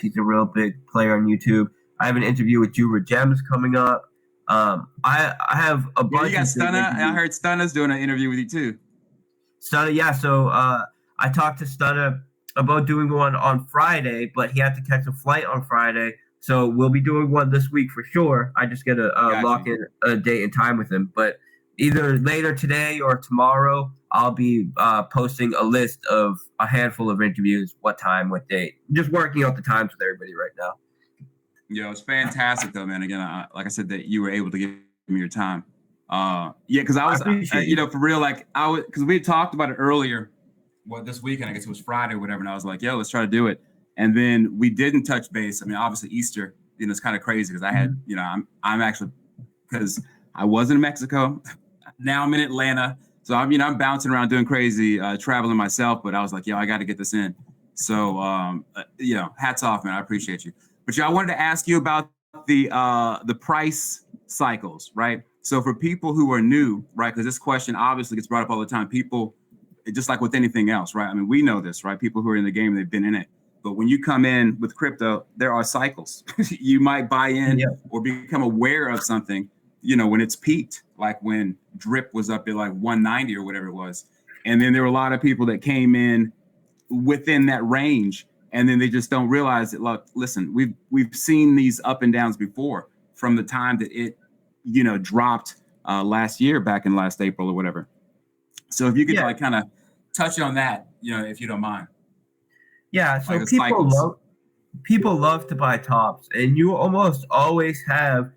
He's a real big player on YouTube. I have an interview with Jura Gems coming up. I have a bunch. You got Stunna. I heard Stunna's doing an interview with you too. Stunna, yeah. So I talked to Stunna about doing one on Friday, but he had to catch a flight on Friday. So we'll be doing one this week for sure. I just got to lock in a date and time with him. But either later today or tomorrow, I'll be posting a list of a handful of interviews, what time, what date. Just working out the times with everybody right now. Yeah, it's fantastic though, man. Again, like I said, that you were able to give me your time. Yeah, because I was, for real, like because we had talked about it earlier. Well, this weekend, I guess it was Friday or whatever, and I was like, yo, let's try to do it. And then we didn't touch base. I mean, obviously Easter, it's kind of crazy because I had, I'm actually, because I was in Mexico. Now I'm in Atlanta. So I'm bouncing around doing crazy, traveling myself, but I was like, yo, I got to get this in. So, hats off, man. I appreciate you. But I wanted to ask you about the price cycles, right? So for people who are new, right, because this question obviously gets brought up all the time. People, just like with anything else, right? I mean, we know this, right? People who are in the game, they've been in it. But when you come in with crypto, there are cycles. You might buy in or become aware of something, when it's peaked, like when drip was up at like 190 or whatever it was. And then there were a lot of people that came in within that range, and then they just don't realize that, look, listen, we've seen these up and downs before from the time that it, dropped last year, back in last April or whatever. So if you could like kind of touch on that, if you don't mind. Yeah, so like people love to buy tops, and you almost always have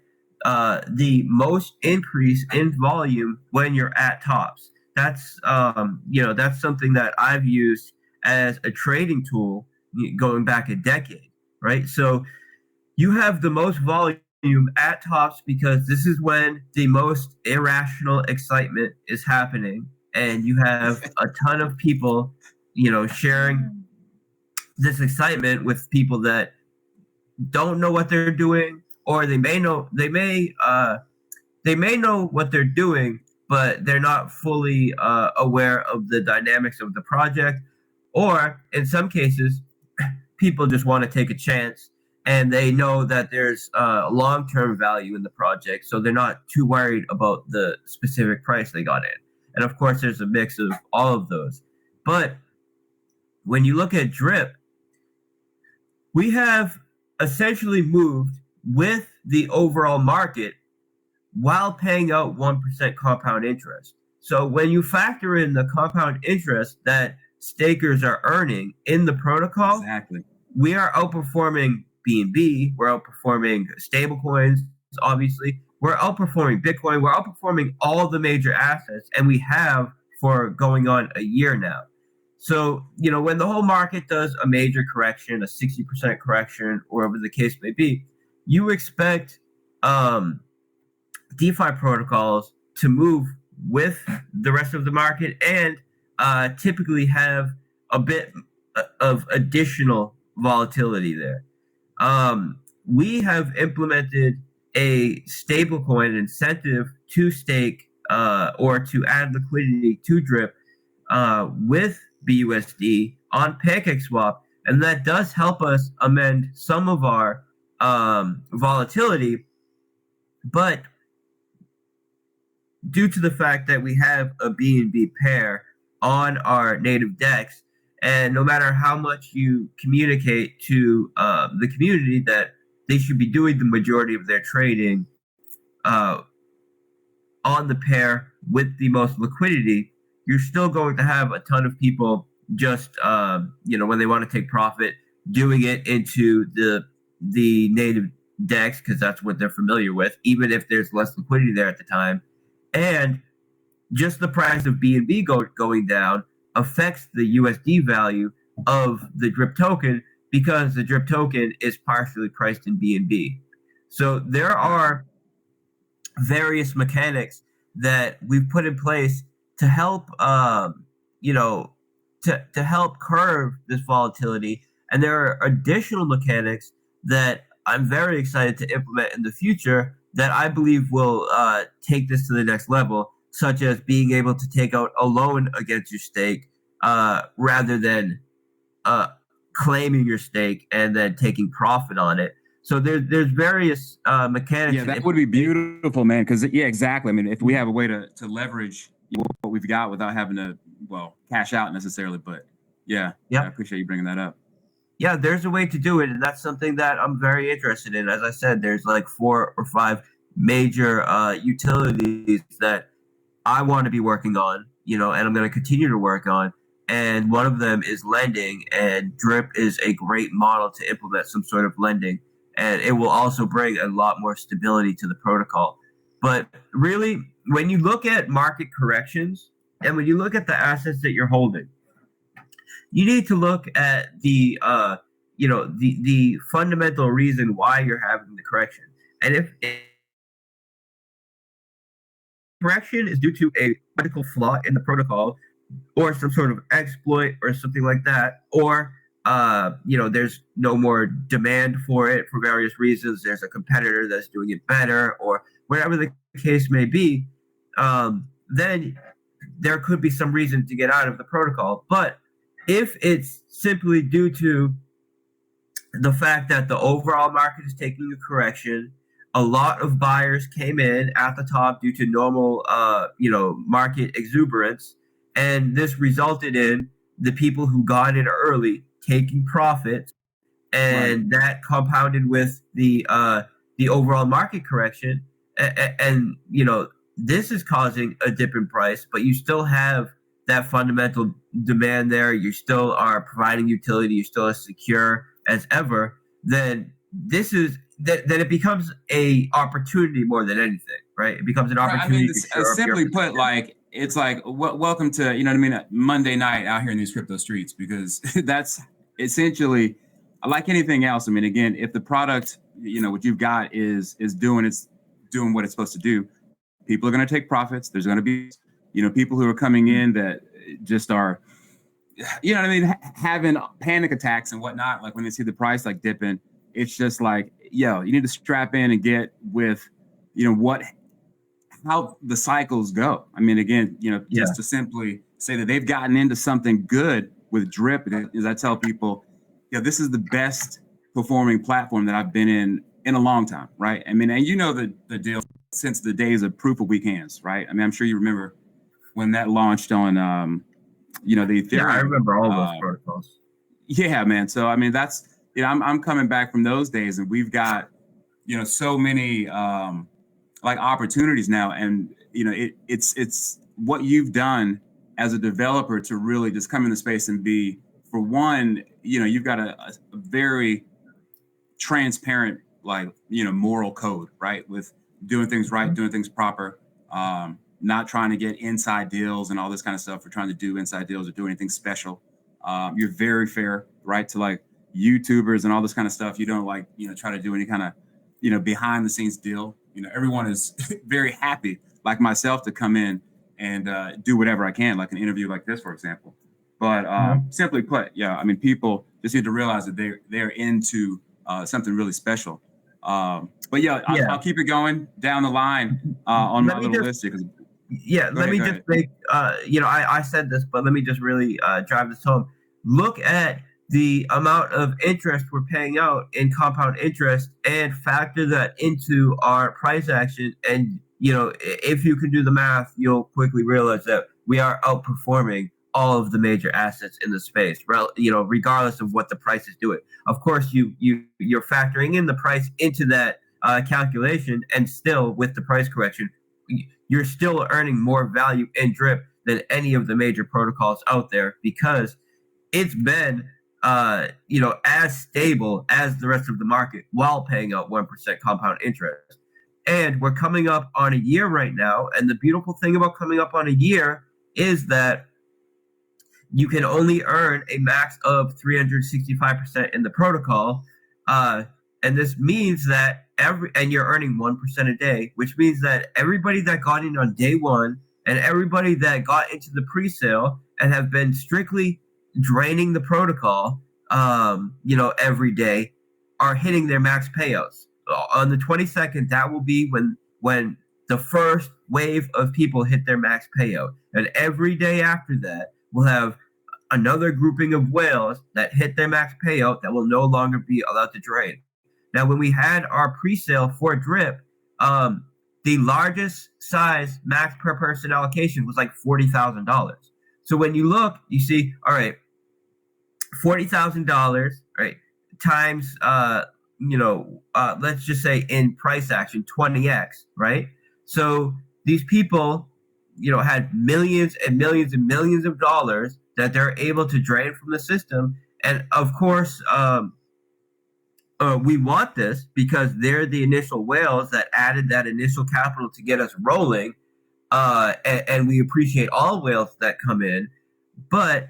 the most increase in volume when you're at tops. That's that's something that I've used as a trading tool going back a decade, right? So you have the most volume at tops because this is when the most irrational excitement is happening, and you have a ton of people, sharing this excitement with people that don't know what they're doing, or they may know what they're doing, but they're not fully aware of the dynamics of the project. Or in some cases, people just want to take a chance, and they know that there's long-term value in the project, so they're not too worried about the specific price they got in. And of course, there's a mix of all of those. But when you look at drip, we have essentially moved with the overall market while paying out 1% compound interest. So when you factor in the compound interest that stakers are earning in the protocol, we are outperforming BNB, we're outperforming stablecoins, obviously, we're outperforming Bitcoin, we're outperforming all the major assets, and we have for going on a year now. So, when the whole market does a major correction, a 60% correction, or whatever the case may be, you expect DeFi protocols to move with the rest of the market and typically have a bit of additional volatility there. We have implemented a stablecoin incentive to stake or to add liquidity to drip with BUSD on PancakeSwap, and that does help us amend some of our volatility. But due to the fact that we have a BNB pair on our native DEX, and no matter how much you communicate to the community that they should be doing the majority of their trading on the pair with the most liquidity, you're still going to have a ton of people just, when they want to take profit, doing it into the native DEX because that's what they're familiar with, even if there's less liquidity there at the time. And just the price of BNB going down affects the USD value of the drip token because the drip token is partially priced in BNB. So there are various mechanics that we've put in place to help, to help curb this volatility. And there are additional mechanics that I'm very excited to implement in the future that I believe will take this to the next level, such as being able to take out a loan against your stake rather than claiming your stake and then taking profit on it. So there's various mechanics. Yeah, that would be beautiful, man. Because exactly. I mean, if we have a way to leverage what we've got without having to cash out necessarily, but I appreciate you bringing that up. Yeah, there's a way to do it, and that's something that I'm very interested in. As I said, there's like 4 or 5 major utilities that I want to be working on, and I'm going to continue to work on. And one of them is lending, and Drip is a great model to implement some sort of lending. And it will also bring a lot more stability to the protocol. But really, when you look at market corrections and when you look at the assets that you're holding, you need to look at the the fundamental reason why you're having the correction. And if correction is due to a critical flaw in the protocol or some sort of exploit or something like that, or there's no more demand for it for various reasons, there's a competitor that's doing it better, or whatever the case may be, then there could be some reason to get out of the protocol. But if it's simply due to the fact that the overall market is taking a correction, a lot of buyers came in at the top due to normal market exuberance, and this resulted in the people who got in early taking profit, and that compounded with the overall market correction, and this is causing a dip in price, but you still have that fundamental demand there. You still are providing utility. You're still as secure as ever. Then then it becomes a opportunity more than anything, right? It becomes an opportunity. I mean, simply put, it's like welcome to Monday night out here in these crypto streets, because that's essentially like anything else. I mean, again, if the product, what you've got is doing what it's supposed to do, people are going to take profits. There's going to be people who are coming in that just are having panic attacks and whatnot, like when they see the price like dipping. It's just like, you need to strap in and get with how the cycles go. I mean, again, just to simply say that they've gotten into something good with Drip, is I tell people, this is the best performing platform that I've been in a long time, right? I mean, and the deal since the days of proof of weak hands, right? I mean, I'm sure you remember when that launched on the Ethereum. Yeah, I remember all those protocols. Yeah, man. So I mean, that's I'm coming back from those days, and we've got so many opportunities now, and it's what you've done as a developer to really just come into space and be, for one, you've got a very transparent moral code, right, with doing things right, doing things proper, not trying to get inside deals and all this kind of stuff, or trying to do inside deals or do anything special. You're very fair, right, to YouTubers and all this kind of stuff. You don't try to do any kind of behind the scenes deal. Everyone is very happy, like myself, to come in and do whatever I can, like an interview like this, for example. But simply put, I mean, people just need to realize that they're into something really special. But I'll keep it going down the line on my little list here. Let me just make I said this, but let me just really drive this home. Look at the amount of interest we're paying out in compound interest and factor that into our price action. And, if you can do the math, you'll quickly realize that we are outperforming all of the major assets in the space, regardless of what the price is doing. Of course, you're factoring in the price into that calculation, and still with the price correction, you're still earning more value in Drip than any of the major protocols out there, because it's been as stable as the rest of the market while paying out 1% compound interest. And we're coming up on a year right now. And the beautiful thing about coming up on a year is that you can only earn a max of 365% in the protocol. And this means that you're earning 1% a day, which means that everybody that got in on day one and everybody that got into the pre-sale and have been strictly draining the protocol, every day, are hitting their max payouts. On the 22nd, that will be when the first wave of people hit their max payout. And every day after that, we'll have another grouping of whales that hit their max payout that will no longer be allowed to drain. Now, when we had our pre-sale for drip, the largest size max per person allocation was like $40,000. So when you look, you see, all right, $40,000, right, times, let's just say in price action, 20x, right? So these people, had millions and millions and millions of dollars that they're able to drain from the system. And of course, we want this because they're the initial whales that added that initial capital to get us rolling. And we appreciate all whales that come in. But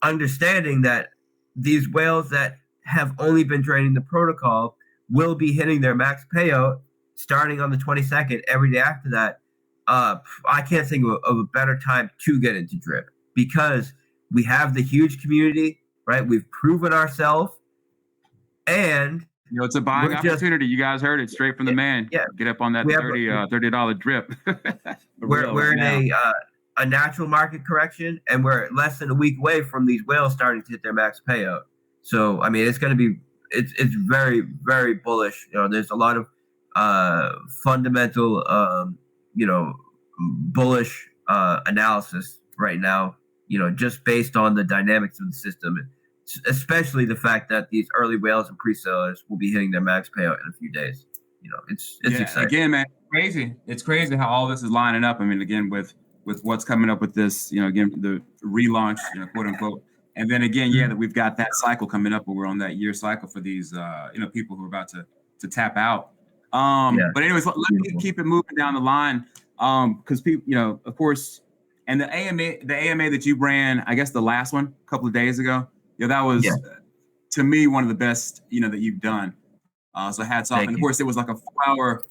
understanding that these whales that have only been draining the protocol will be hitting their max payout starting on the 22nd every day after that. I can't think of a better time to get into drip because we have the huge community, right? We've proven ourselves, and it's a buying opportunity. You guys heard it straight from the man. Yeah, get up on that $30 drip. we're in a natural market correction, and we're less than a week away from these whales starting to hit their max payout. So I mean, it's going to be it's very, very bullish. There's a lot of fundamental bullish analysis right now, just based on the dynamics of the system, especially the fact that these early whales and pre-sellers will be hitting their max payout in a few days. It's exciting. Again, man, crazy. It's crazy how all this is lining up. I mean, again, with what's coming up with this, again, the relaunch, quote unquote. And then again, that we've got that cycle coming up where we're on that year cycle for these, people who are about to tap out. But anyways, let me keep it moving down the line. Because people, of course, and the AMA that you ran, I guess the last one a couple of days ago, that was to me one of the best, that you've done. So hats off. And of course, it was like a 4-hour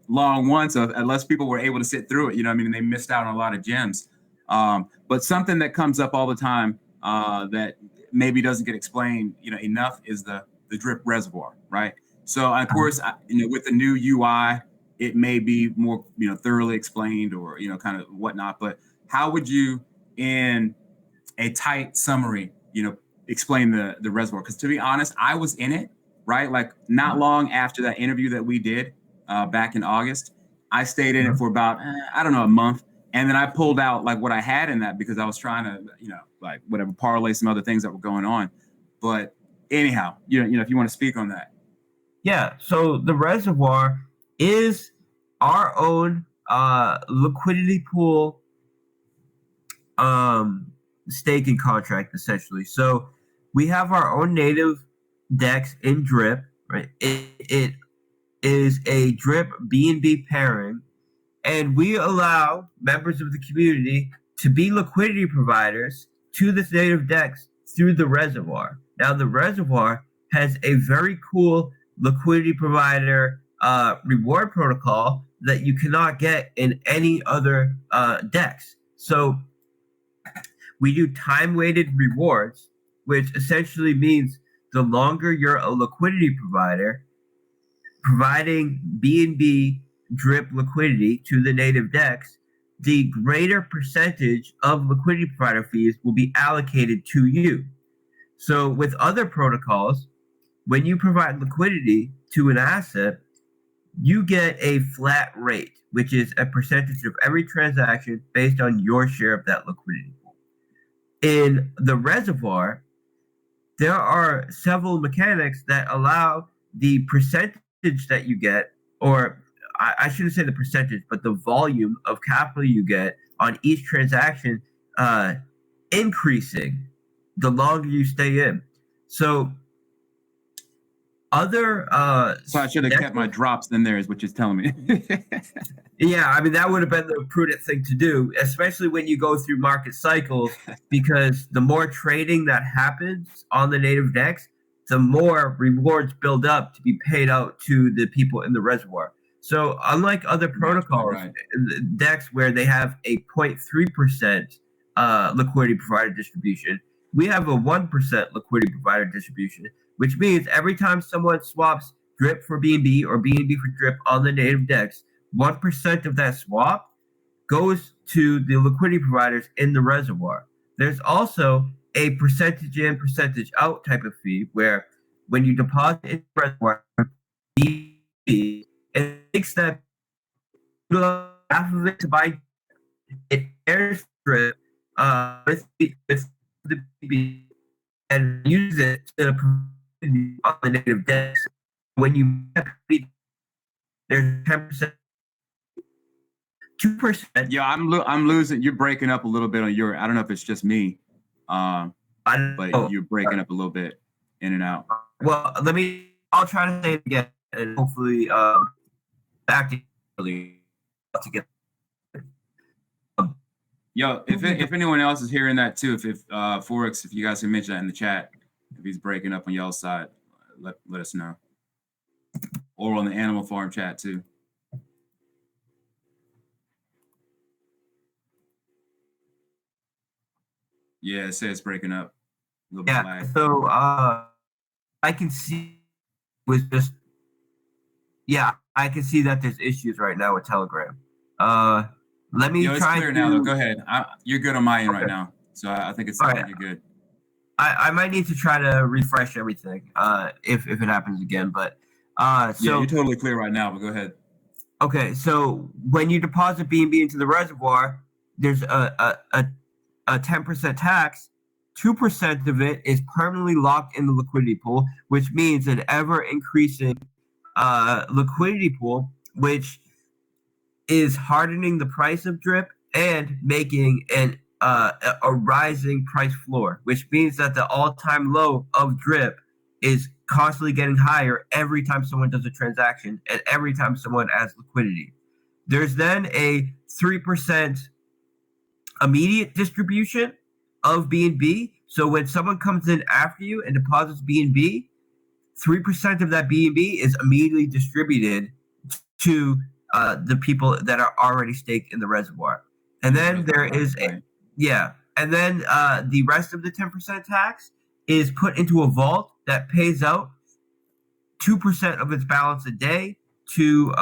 long one, so unless people were able to sit through it, they missed out on a lot of gems. But something that comes up all the time that maybe doesn't get explained, enough is the drip reservoir, right? So of course, with the new UI, it may be more, thoroughly explained or, kind of whatnot. But how would you, in a tight summary, explain the reservoir? Because to be honest, I was in it, right? Like not long after that interview that we did back in August, I stayed in it for about, a month. And then I pulled out like what I had in that because I was trying to, parlay some other things that were going on. But anyhow, if you want to speak on that. Yeah. So the reservoir is our own liquidity pool staking contract, essentially. So we have our own native DEX in drip, right? It is a drip BNB pairing, and we allow members of the community to be liquidity providers to this native DEX through the reservoir. Now, the reservoir has a very cool liquidity provider reward protocol that you cannot get in any other DEX. So we do time-weighted rewards, which essentially means the longer you're a liquidity provider, providing BNB drip liquidity to the native DEX, the greater percentage of liquidity provider fees will be allocated to you. So with other protocols, when you provide liquidity to an asset, you get a flat rate, which is a percentage of every transaction based on your share of that liquidity pool. In the reservoir, there are several mechanics that allow the percentage that you get, or I shouldn't say the percentage, but the volume of capital you get on each transaction increasing the longer you stay in. So other so I should have kept my drops in there, is what you're telling me. Yeah, I mean, that would have been the prudent thing to do, especially when you go through market cycles, because the more trading that happens on the native DEX, the more rewards build up to be paid out to the people in the reservoir. So unlike other protocols, DEX where they have a 0.3% liquidity provider distribution, we have a 1% liquidity provider distribution, which means every time someone swaps drip for BNB or BNB for drip on the native DEX, 1% of that swap goes to the liquidity providers in the reservoir. there's also a percentage in, percentage out type of fee where when you deposit in the reservoir, it takes that half of it to buy it airstrip with the BB and use it to on the negative debt. When you there's 10%, 2%. Yeah, I'm losing. You're breaking up a little bit on your. I don't know if it's just me, but you're breaking up a little bit in and out. Well, I'll try to say it again, and hopefully, back to get. Yo, if anyone else is hearing that too, if Forex, if you guys can mention that in the chat, if he's breaking up on y'all's side, let us know, or on the Animal Farm chat too. Yeah, it says breaking up. A little bit lag. So I can see with just I can see that there's issues right now with Telegram. Let me it's try. Clear now, though. Go ahead. You're good on my end right now, so I think it's right. You're good. I might need to try to refresh everything if it happens again, but so you're totally clear right now. But go ahead. Okay, so when you deposit BNB into the reservoir, there's a 10% tax. 2% of it is permanently locked in the liquidity pool, which means an ever increasing liquidity pool, which is hardening the price of drip and making a rising price floor, which means that the all-time low of drip is constantly getting higher every time someone does a transaction and every time someone adds liquidity. There's then a 3% immediate distribution of BNB. So when someone comes in after you and deposits BNB, 3% of that BNB is immediately distributed to the people that are already staked in the reservoir. And then there is and then the rest of the 10% tax is put into a vault that pays out 2% of its balance a day to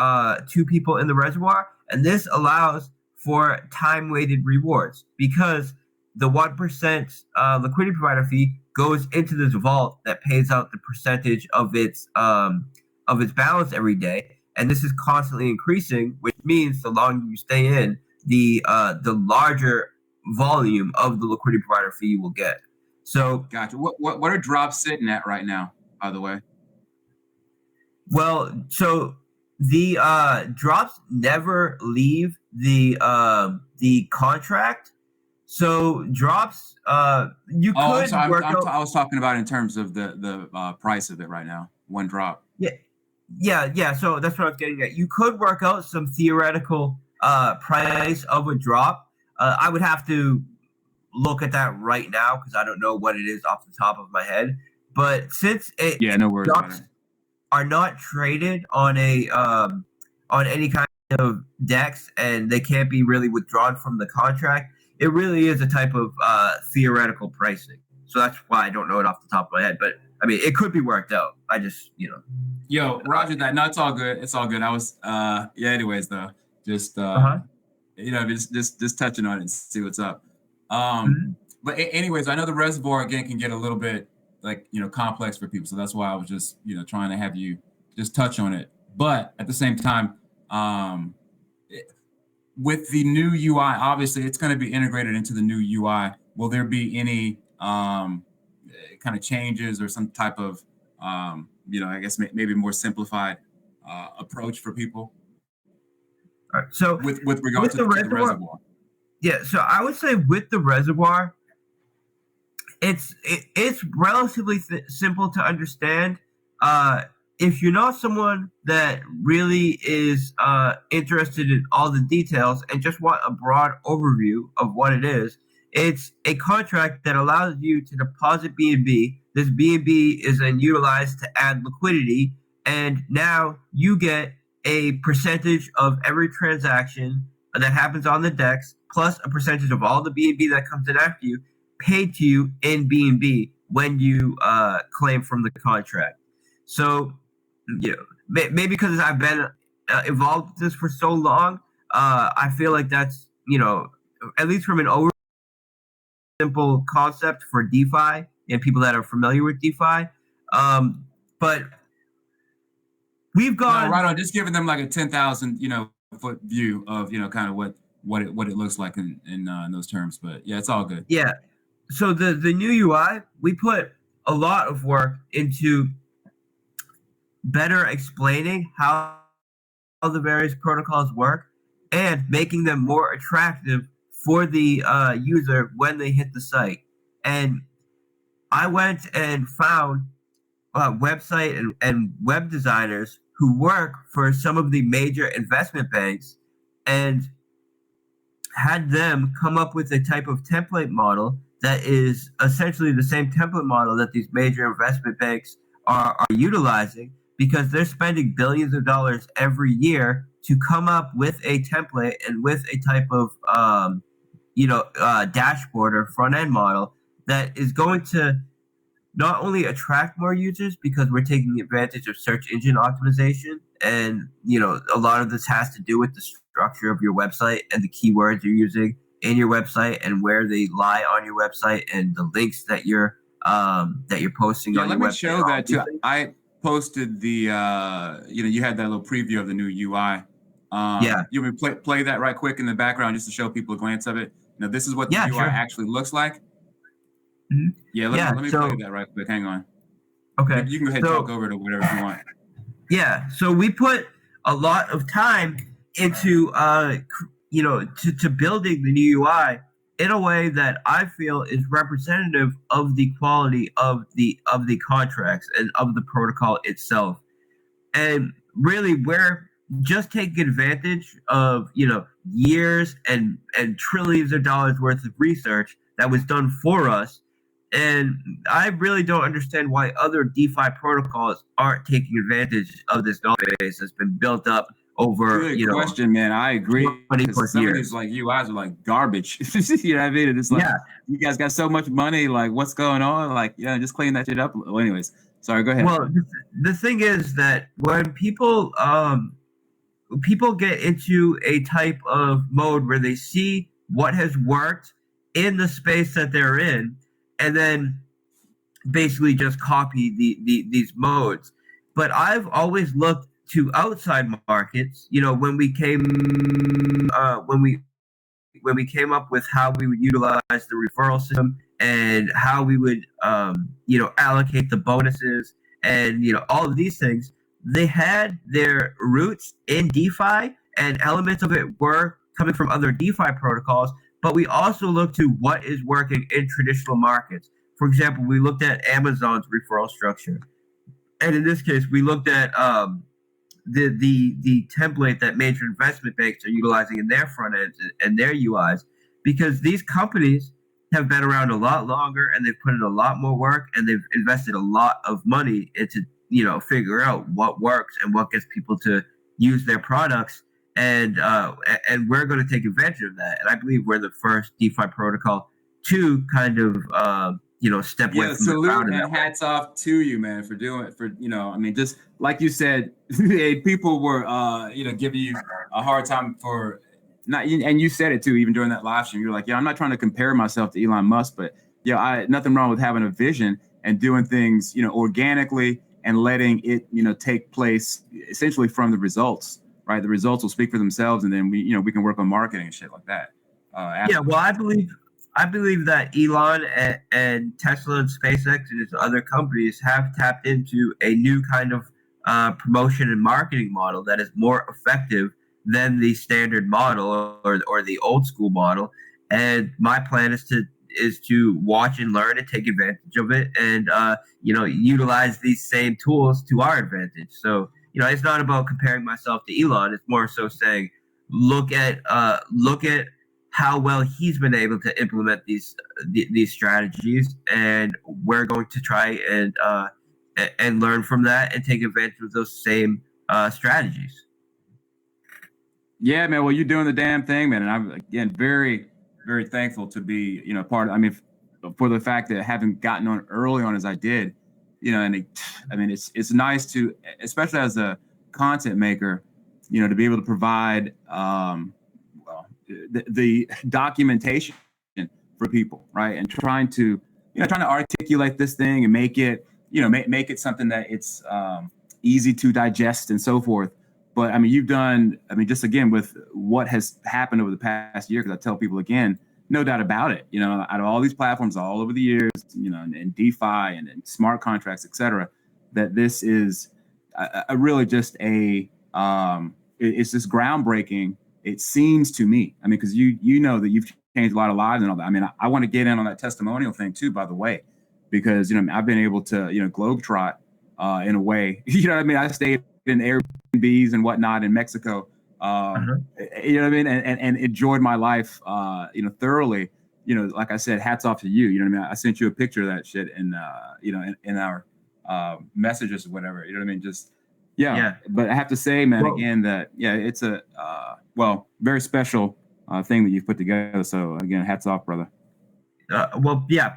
people in the reservoir. And this allows for time-weighted rewards because the 1% liquidity provider fee goes into this vault that pays out the percentage of its balance every day. And this is constantly increasing, which means the longer you stay in, the larger volume of the liquidity provider fee you will get. So, gotcha. What are drops sitting at right now, by the way? Well, so the drops never leave the contract. So drops, you could. So I was talking about in terms of the price of it right now. One drop. Yeah. So that's what I was getting at. You could work out some theoretical price of a drop. I would have to look at that right now because I don't know what it is off the top of my head. But since no worries about it. Are not traded on on any kind of DEX and they can't be really withdrawn from the contract, it really is a type of theoretical pricing. So that's why I don't know it off the top of my head. But I mean, it could be worked out. I just, Yo, Roger that. No, it's all good. It's all good. I was, anyways, though, just, just touching on it and see what's up. But anyways, I know the reservoir, again, can get a little bit, complex for people. So that's why I was just, trying to have you just touch on it. But at the same time, with the new UI, obviously it's going to be integrated into the new UI. Will there be any kind of changes or some type of, I guess maybe more simplified approach for people? All right. So with regard to the reservoir. Yeah. So I would say with the reservoir, it's relatively simple to understand. If you're not someone that really is interested in all the details and just want a broad overview of what it is, it's a contract that allows you to deposit BNB. This BNB is then utilized to add liquidity, and now you get a percentage of every transaction that happens on the DEX, plus a percentage of all the BNB that comes in after you, paid to you in BNB when you claim from the contract. So, maybe because I've been involved with this for so long, I feel like that's, at least from an overview, simple concept for DeFi and people that are familiar with DeFi. But we've gone right on. Just giving them like a 10,000 foot view of kind of what it looks like in those terms. But yeah, it's all good. Yeah. So the new UI, we put a lot of work into better explaining how the various protocols work and making them more attractive for the user when they hit the site. And I went and found website and web designers who work for some of the major investment banks and had them come up with a type of template model that is essentially the same template model that these major investment banks are utilizing, because they're spending billions of dollars every year to come up with a template and with a type of dashboard or front end model that is going to not only attract more users, because we're taking advantage of search engine optimization, and a lot of this has to do with the structure of your website and the keywords you're using in your website and where they lie on your website and the links that you're posting on your website. Let me show that too. I posted the you had that little preview of the new UI. You want me to play that right quick in the background just to show people a glance of it? Now this is what the UI actually looks like. Mm-hmm. Yeah, let me play that right quick. Hang on. Okay. You can go ahead and talk over it or whatever you want. Yeah. So we put a lot of time into to building the new UI in a way that I feel is representative of the quality of the contracts and of the protocol itself. And really, we're just taking advantage of years and trillions of dollars worth of research that was done for us. And I really don't understand why other DeFi protocols aren't taking advantage of this knowledge base that's been built up over, Good question, man. I agree. 20+ some years. of these like UIs are like garbage. You know what I mean? And it's like, you guys got so much money. Like, what's going on? Like, just clean that shit up. Well, anyways, sorry. Go ahead. Well, the thing is that when people get into a type of mode where they see what has worked in the space that they're in, and then basically just copy these modes. But I've always looked to outside markets. When we came up with how we would utilize the referral system and how we would allocate the bonuses and all of these things, they had their roots in DeFi, and elements of it were coming from other DeFi protocols. But we also looked to what is working in traditional markets. For example, we looked at Amazon's referral structure, and in this case, we looked at the template that major investment banks are utilizing in their front ends and their UIs, because these companies have been around a lot longer and they've put in a lot more work and they've invested a lot of money into figure out what works and what gets people to use their products. And we're going to take advantage of that. And I believe we're the first DeFi protocol to kind of step away from the crowd. And hats off to you, man, for doing it. I mean, just like you said, people were giving you a hard time for not, and you said it too, even during that live stream. You're like, I'm not trying to compare myself to Elon Musk, but nothing wrong with having a vision and doing things organically and letting it take place essentially from the results. Right, the results will speak for themselves, and then we can work on marketing and shit like that. Well, I believe that Elon and Tesla and SpaceX and his other companies have tapped into a new kind of promotion and marketing model that is more effective than the standard model or the old school model. And my plan is to watch and learn and take advantage of it, and utilize these same tools to our advantage. So it's not about comparing myself to Elon. It's more so saying, look at how well he's been able to implement these strategies, and we're going to try and learn from that and take advantage of those same strategies. Yeah, man. Well, you're doing the damn thing, man, and I'm again very, very thankful to be part of. I mean, for the fact that having gotten on early on as I did. It's nice to, especially as a content maker, to be able to provide the documentation for people, right? And trying to articulate this thing and make it, make it something that it's easy to digest and so forth. But I mean, you've done, just again with what has happened over the past year, because I tell people again, no doubt about it, out of all these platforms all over the years, and DeFi and smart contracts, et cetera, that this is a really just it's just groundbreaking. It seems to me, because you know that you've changed a lot of lives and all that. I mean, I want to get in on that testimonial thing too, by the way, because, I've been able to, globetrot in a way, I stayed in Airbnbs and whatnot in Mexico, and enjoyed my life, thoroughly. Like I said, hats off to you. I sent you a picture of that shit in our messages or whatever. Just yeah. But I have to say, man, again, that it's a very special thing that you've put together. So again, hats off, brother.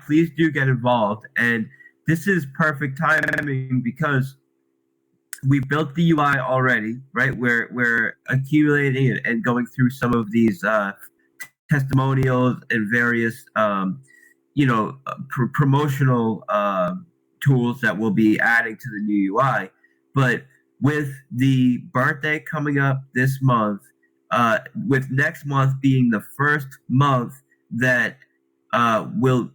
Please do get involved, and this is perfect timing because we've built the UI already, right? We're accumulating and going through some of these testimonials and various, promotional tools that we'll be adding to the new UI. But with the birthday coming up this month, with next month being the first month that will,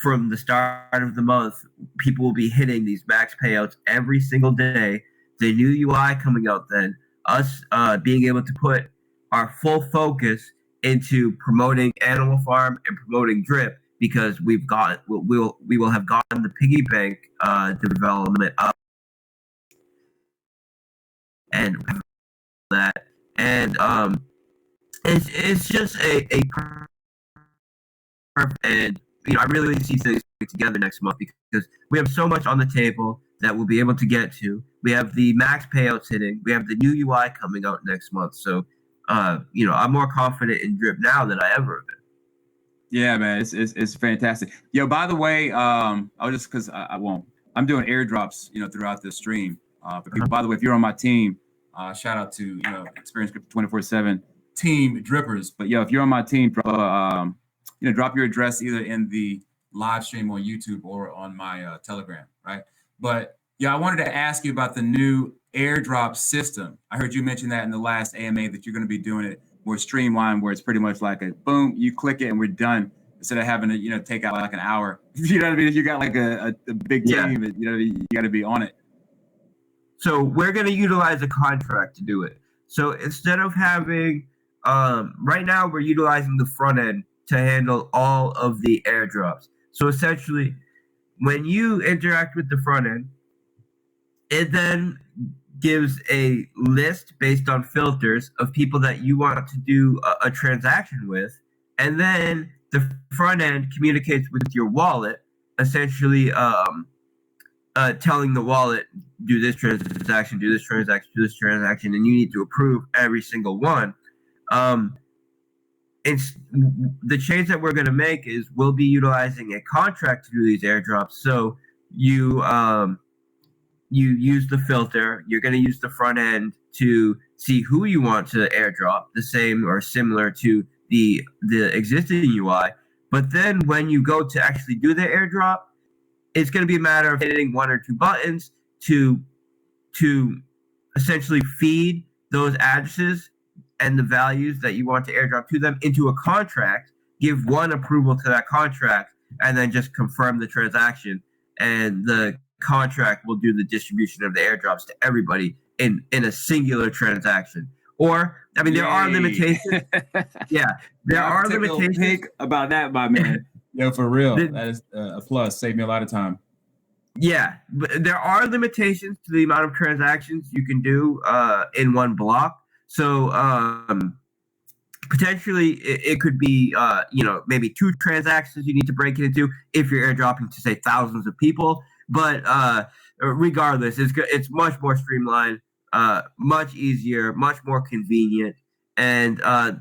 from the start of the month, people will be hitting these max payouts every single day. The new UI coming out, then us being able to put our full focus into promoting Animal Farm and promoting Drip, because we will have gotten the piggy bank development up and that, and it's just a perfect, and I really see things together next month because we have so much on the table that we'll be able to get to. We have the max payouts hitting. We have the new UI coming out next month. So, I'm more confident in Drip now than I ever have been. Yeah, man, it's fantastic. Yo, by the way, I'll just because I won't. I'm doing airdrops, throughout this stream. For people, by the way, if you're on my team, shout out to Experience 24/7 team drippers. But if you're on my team, drop your address either in the live stream on YouTube or on my Telegram, right? But I wanted to ask you about the new airdrop system. I heard you mention that in the last AMA that you're going to be doing it more streamlined, where it's pretty much like a boom, you click it and we're done, instead of having to take out like an hour. You know what I mean? If you got like a big team, you got to be on it. So we're going to utilize a contract to do it. So instead of having right now, we're utilizing the front end to handle all of the airdrops. So essentially, when you interact with the front end, it then gives a list based on filters of people that you want to do a transaction with. And then the front end communicates with your wallet, essentially telling the wallet, do this transaction, do this transaction, do this transaction, and you need to approve every single one. It's the change that we're going to make is we'll be utilizing a contract to do these airdrops. So you use the filter. You're going to use the front end to see who you want to airdrop, the same or similar to the existing UI. But then when you go to actually do the airdrop, it's going to be a matter of hitting one or two buttons to essentially feed those addresses and the values that you want to airdrop to them into a contract, give one approval to that contract, and then just confirm the transaction. And the contract will do the distribution of the airdrops to everybody in a singular transaction. Or, there are limitations. There are limitations. Think about that, my man. For real. That is a plus. Saved me a lot of time. Yeah, but there are limitations to the amount of transactions you can do in one block. So potentially it could be maybe two transactions you need to break it into if you're airdropping to say thousands of people. But regardless, it's much more streamlined, much easier, much more convenient. And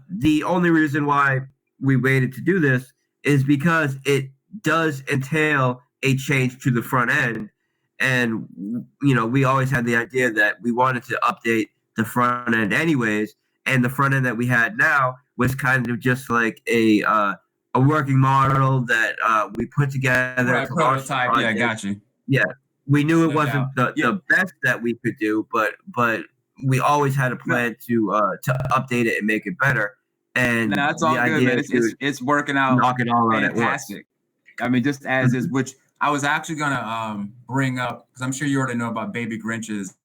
the only reason why we waited to do this is because it does entail a change to the front end. And, we always had the idea that we wanted to update the front end anyways. And the front end that we had now was kind of just like a a working model that we put together Right, to launch the prototype. Yeah, project. got you. Yeah, we knew it No doubt. wasn't the best that we could do, but we always had a plan to update it and make it better. And No, that's the all good, idea man. is to It's working out knock it all out at once. fantastic. I mean, just as is, which I was actually gonna bring up because I'm sure you already know about Baby Grinch's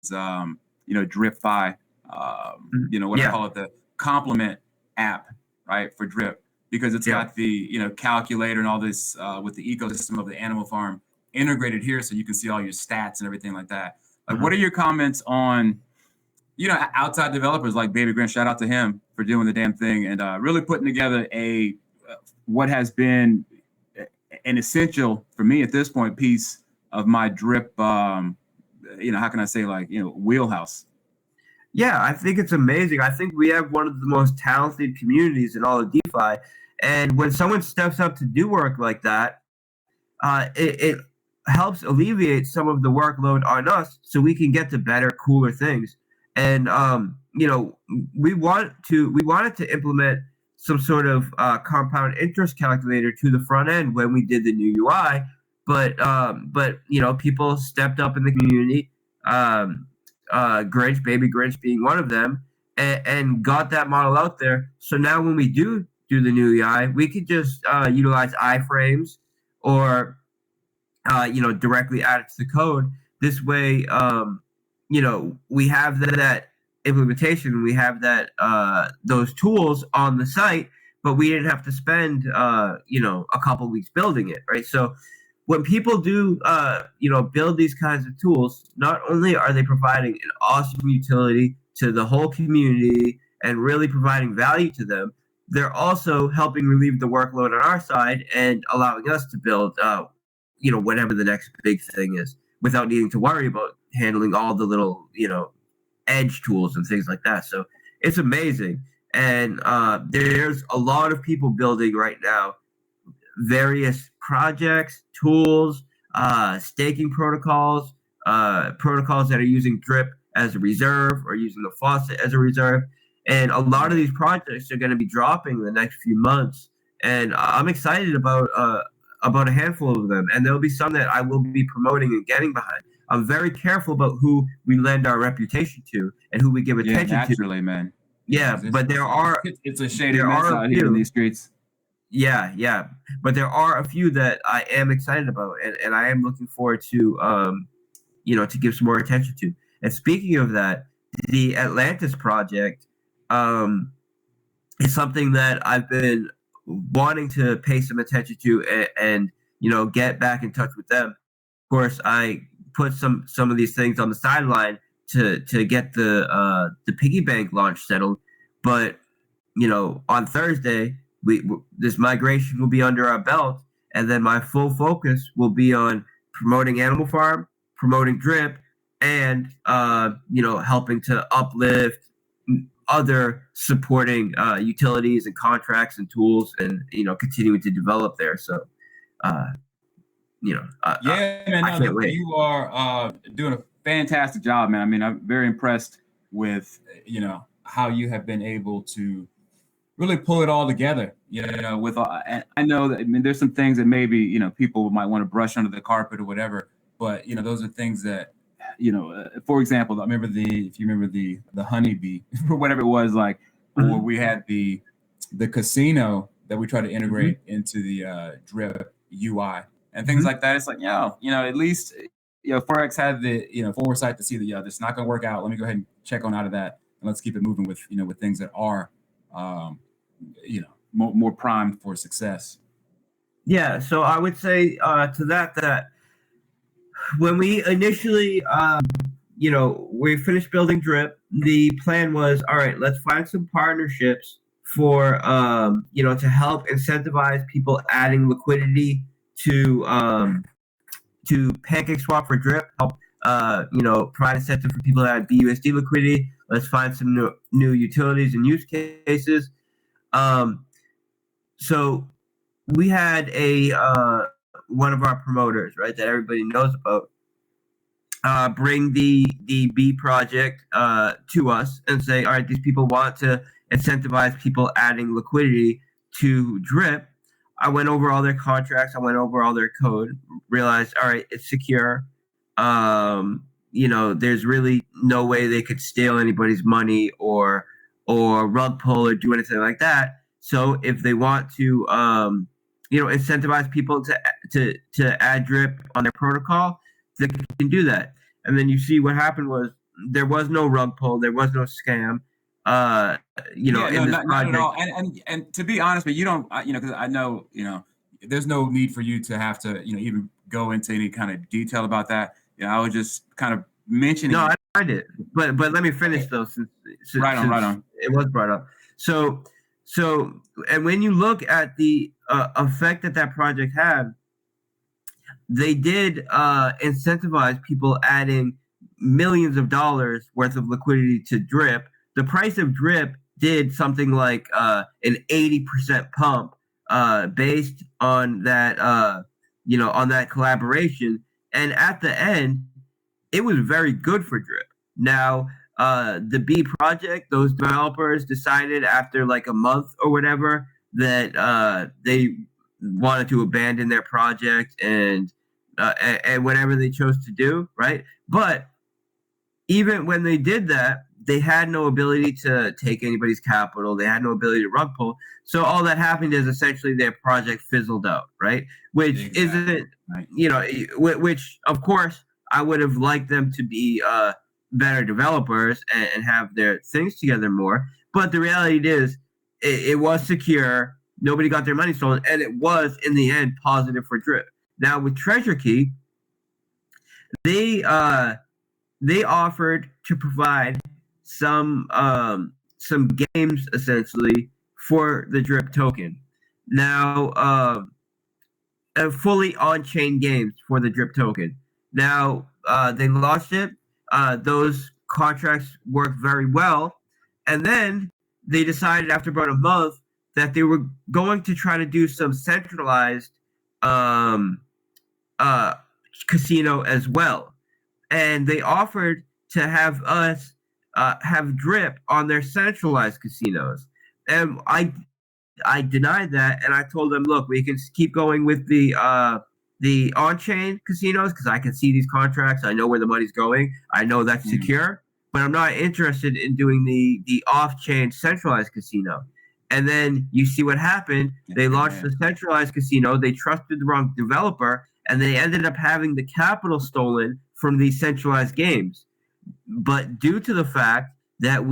Drip Fi, what I Yeah. call it, the compliment app, right, for Drip, because it's got the calculator and all this with the ecosystem of the animal farm integrated here, so you can see all your stats and everything like that. Like, what are your comments on outside developers like Baby Grinch? Shout out to him for doing the damn thing and really putting together what has been an essential for me at this point piece of my Drip. How can I say, wheelhouse? Yeah, I think it's amazing. I think we have one of the most talented communities in all of DeFi. And when someone steps up to do work like that, it helps alleviate some of the workload on us so we can get to better, cooler things. And we wanted to implement some sort of compound interest calculator to the front end when we did the new UI, but people stepped up in the community. Baby Grinch being one of them, and got that model out there. So now when we do the new UI, we could just utilize iframes or directly add it to the code. This way, we have that implementation, we have that those tools on the site, but we didn't have to spend a couple weeks building it, right? So when people do build these kinds of tools, not only are they providing an awesome utility to the whole community and really providing value to them, they're also helping relieve the workload on our side and allowing us to build whatever the next big thing is without needing to worry about handling all the little edge tools and things like that. So it's amazing. And there's a lot of people building right now various projects, tools, staking protocols, protocols that are using Drip as a reserve or using the faucet as a reserve. And a lot of these projects are going to be dropping in the next few months. And I'm excited about a handful of them. And there'll be some that I will be promoting and getting behind. I'm very careful about who we lend our reputation to and who we give attention to. Naturally, man. Yeah, but it's a shady mess out here in these streets. Yeah. But there are a few that I am excited about and I am looking forward to to give some more attention to. And speaking of that, the Atlantis project is something that I've been wanting to pay some attention to and get back in touch with them. Of course, I put some of these things on the sideline to get the piggy bank launch settled, but on Thursday this migration will be under our belt, and then my full focus will be on promoting Animal Farm, promoting Drip, and helping to uplift other supporting utilities and contracts and tools, and continuing to develop there. So man, you are doing a fantastic job, man. I mean, I'm very impressed with how you have been able to really pull it all together. With and I know that there's some things that maybe people might want to brush under the carpet or whatever, but those are things that for example, if you remember the honeybee or whatever it was, like, or we had the casino that we tried to integrate into the Drip UI and things like that. It's like, at least Forex had the foresight to see that this is not going to work out. Let me go ahead and check on out of that, and let's keep it moving with with things that are more primed for success. Yeah, so I would say to that when we initially we finished building Drip, the plan was, all right, let's find some partnerships for to help incentivize people adding liquidity to PancakeSwap for Drip, help provide incentive for people that have BUSD liquidity. Let's find some new utilities and use cases. So we had one of our promoters, right, that everybody knows about, bring the B project to us and say, all right, these people want to incentivize people adding liquidity to Drip, I went over all their contracts. I went over all their code. Realized, all right, it's secure. There's really no way they could steal anybody's money or rug pull or do anything like that. So if they want to, incentivize people to add Drip on their protocol, they can do that. And then you see what happened was there was no rug pull, there was no scam. Not at all. And to be honest, but you don't, because I know, there's no need for you to have to, even go into any kind of detail about that. I was just kind of mentioning. No, I did, but let me finish though, since right on. It was brought up. So, and when you look at the effect that project had, they did incentivize people adding millions of dollars worth of liquidity to Drip. The price of Drip did something like an 80% pump based on that, on that collaboration. And at the end, it was very good for Drip. Now, the B project, those developers decided after like a month or whatever that they wanted to abandon their project and whatever they chose to do, right? But even when they did that, they had no ability to take anybody's capital. They had no ability to rug pull. So all that happened is essentially their project fizzled out, right? Which isn't, which of course I would have liked them to be better developers and have their things together more. But the reality is it was secure. Nobody got their money stolen. And it was, in the end, positive for Drip. Now with Treasure Key, they offered to provide some games essentially for the Drip token. Now, fully on-chain games for the Drip token. Now, they launched it. Those contracts worked very well. And then they decided after about a month that they were going to try to do some centralized casino as well. And they offered to have us have Drip on their centralized casinos. And I denied that, and I told them, look, we can keep going with the on-chain casinos because I can see these contracts. I know where the money's going. I know that's secure, but I'm not interested in doing the off-chain centralized casino. And then you see what happened. They launched the centralized casino. They trusted the wrong developer, and they ended up having the capital stolen from these centralized games. But due to the fact that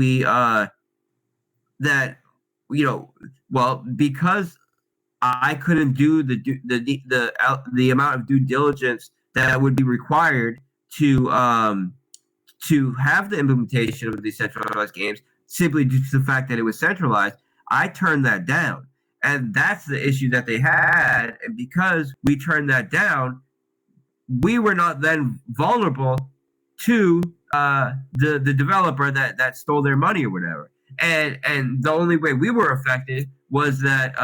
because I couldn't do the amount of due diligence that would be required to have the implementation of these centralized games, simply due to the fact that it was centralized, I turned that down. And that's the issue that they had. And because we turned that down, we were not then vulnerable to the developer that stole their money or whatever. And the only way we were affected was that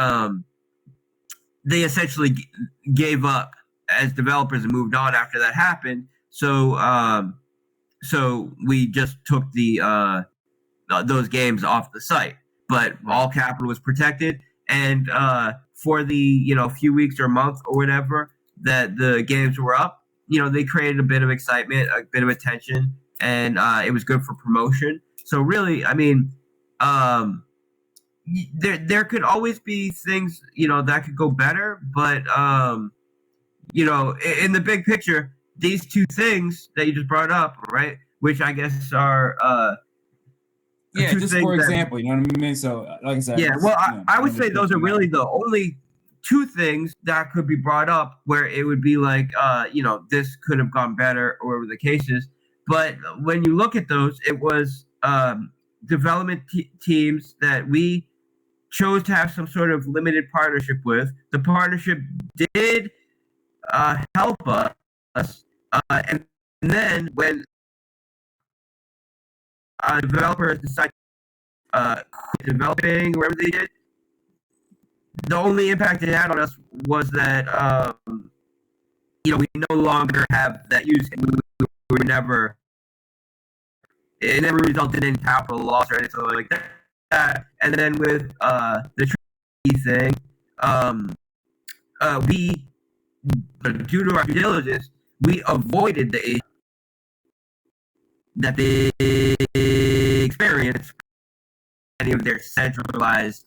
they essentially gave up as developers and moved on after that happened. So we just took those games off the site, but all capital was protected. And for the few weeks or month or whatever that the games were up, they created a bit of excitement, a bit of attention, and it was good for promotion. So really, I mean, there could always be things that could go better, but in the big picture, these two things that you just brought up, right, which I guess are just for example, you know what I mean? So like I said, I would say those are really the only two things that could be brought up where it would be like this could have gone better or whatever the case is. But when you look at those, it was development teams that we chose to have some sort of limited partnership with. The partnership did help us, and then when developers decide quit developing wherever they did, the only impact it had on us was that we no longer have that use. It never resulted in capital loss or anything like that. And then with the thing. We, due to our due diligence, we avoided the issue that they experienced any of their centralized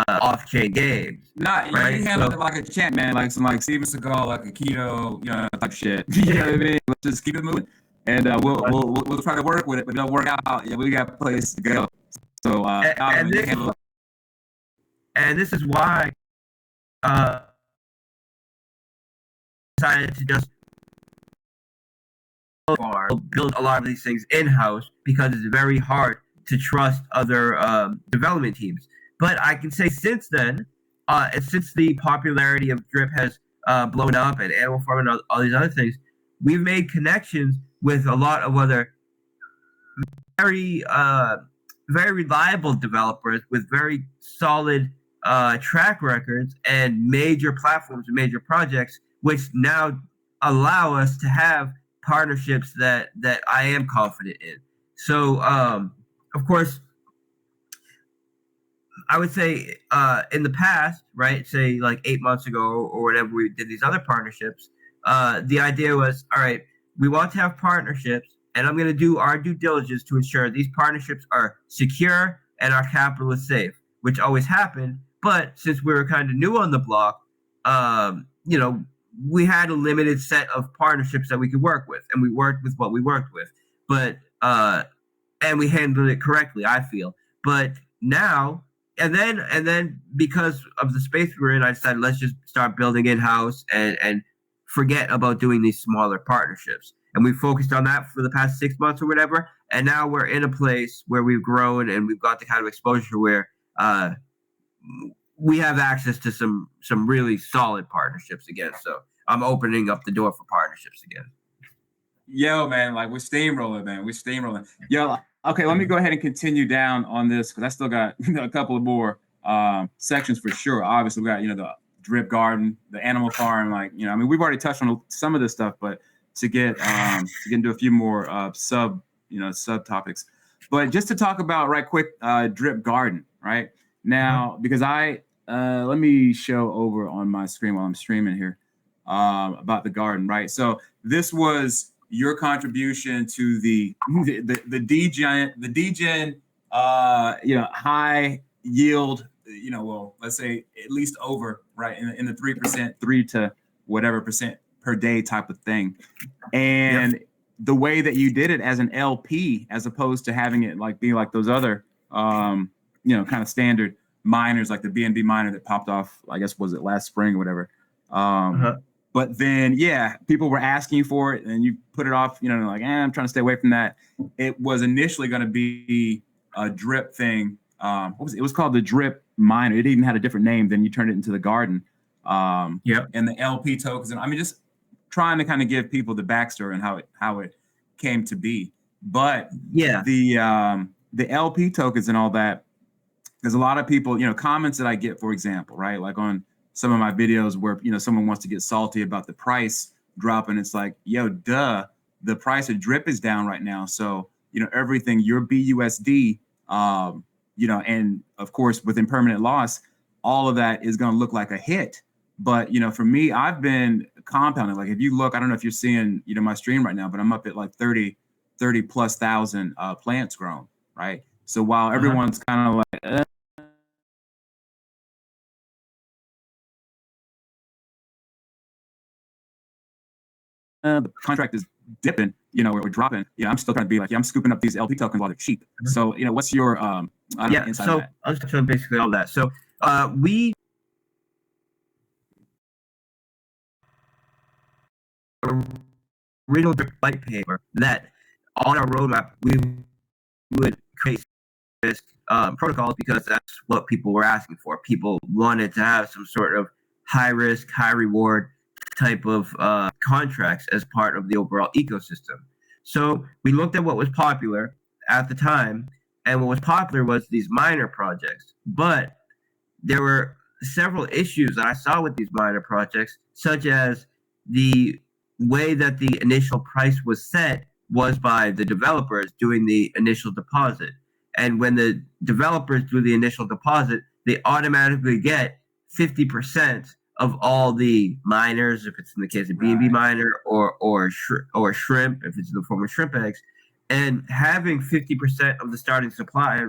off-chain games. Not right? You handled it like a champ, man, like some like Steven Seagal, like a keto, type shit. You know what I mean? Let's just keep it moving, and we'll try to work with it. But if it don't work out, yeah, we got a place to go. So and this is why decided to just build a lot of these things in-house because it's very hard to trust other development teams. But I can say since then, and since the popularity of Drip has blown up and Animal Farm and all these other things, we've made connections with a lot of other very very reliable developers with very solid track records and major platforms and major projects, which now allow us to have partnerships that I am confident in. So, of course, I would say in the past, right, say like 8 months ago or whatever, we did these other partnerships. The idea was, all right, we want to have partnerships, and I'm going to do our due diligence to ensure these partnerships are secure and our capital is safe, which always happened. But since we were kind of new on the block, we had a limited set of partnerships that we could work with, and we worked with what we worked with. But and we handled it correctly, I feel. But now, and then because of the space we were in, I decided let's just start building in-house and forget about doing these smaller partnerships. And we focused on that for the past 6 months or whatever. And now we're in a place where we've grown and we've got the kind of exposure where we have access to some really solid partnerships again. So I'm opening up the door for partnerships again. Yo, man, like we're steamrolling, man. We're steamrolling. Yo, okay, let me go ahead and continue down on this because I still got a couple of more sections for sure. Obviously, we got the drip garden, the animal farm. Like we've already touched on some of this stuff, but to get into a few more subtopics. But just to talk about right quick, drip garden, right now, because let me show over on my screen while I'm streaming here about the garden, right? So this was your contribution to the degen high yield, well, let's say at least over, right, in the 3%, 3 to whatever percent per day type of thing. And the way that you did it as an LP, as opposed to having it like being like those other kind of standard miners, like the BNB miner that popped off, I guess, was it last spring or whatever. But then, people were asking for it, and you put it off. Like, I'm trying to stay away from that. It was initially going to be a drip thing. What was it? It was called the drip miner. It even had a different name. Then you turned it into the garden. And the LP tokens. And just trying to kind of give people the backstory and how it came to be. But the LP tokens and all that. There's a lot of people, comments that I get, for example, right, like on some of my videos where someone wants to get salty about the price dropping. It's like, yo, duh, the price of drip is down right now. So everything, your BUSD, and of course with impermanent loss, all of that is going to look like a hit. But for me, I've been compounding. Like if you look, I don't know if you're seeing my stream right now, but I'm up at like 30 plus thousand plants grown, right? So while everyone's kind of like the contract is dipping, or dropping, I'm still trying to be like, I'm scooping up these LP tokens while they're cheap. So, what's your insight so that? I'll just touch on basically all that. So we original white paper that on our roadmap we would create this protocols because that's what people were asking for. People wanted to have some sort of high risk, high reward type of contracts as part of the overall ecosystem. So we looked at what was popular at the time, and what was popular was these miner projects. But there were several issues that I saw with these miner projects, such as the way that the initial price was set was by the developers doing the initial deposit. And when the developers do the initial deposit, they automatically get 50% of all the miners, if it's in the case of B&B miner, or shrimp, if it's in the form of shrimp eggs, and having 50% of the starting supply,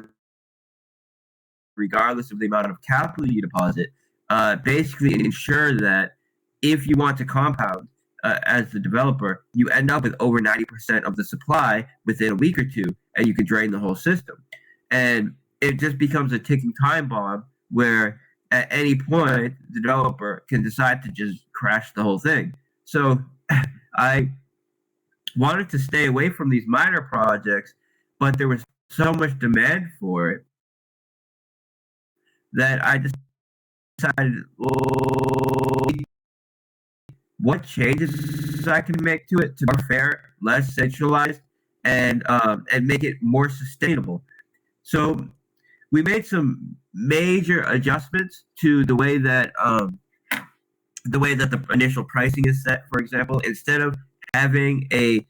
regardless of the amount of capital you deposit, basically ensure that if you want to compound as the developer, you end up with over 90% of the supply within a week or two, and you can drain the whole system. And it just becomes a ticking time bomb where at any point the developer can decide to just crash the whole thing. So I wanted to stay away from these minor projects, but there was so much demand for it that I decided, well, what changes I can make to it to be more fair, less centralized, and make it more sustainable. So we made some major adjustments to the way that the initial pricing is set. For example, instead of having a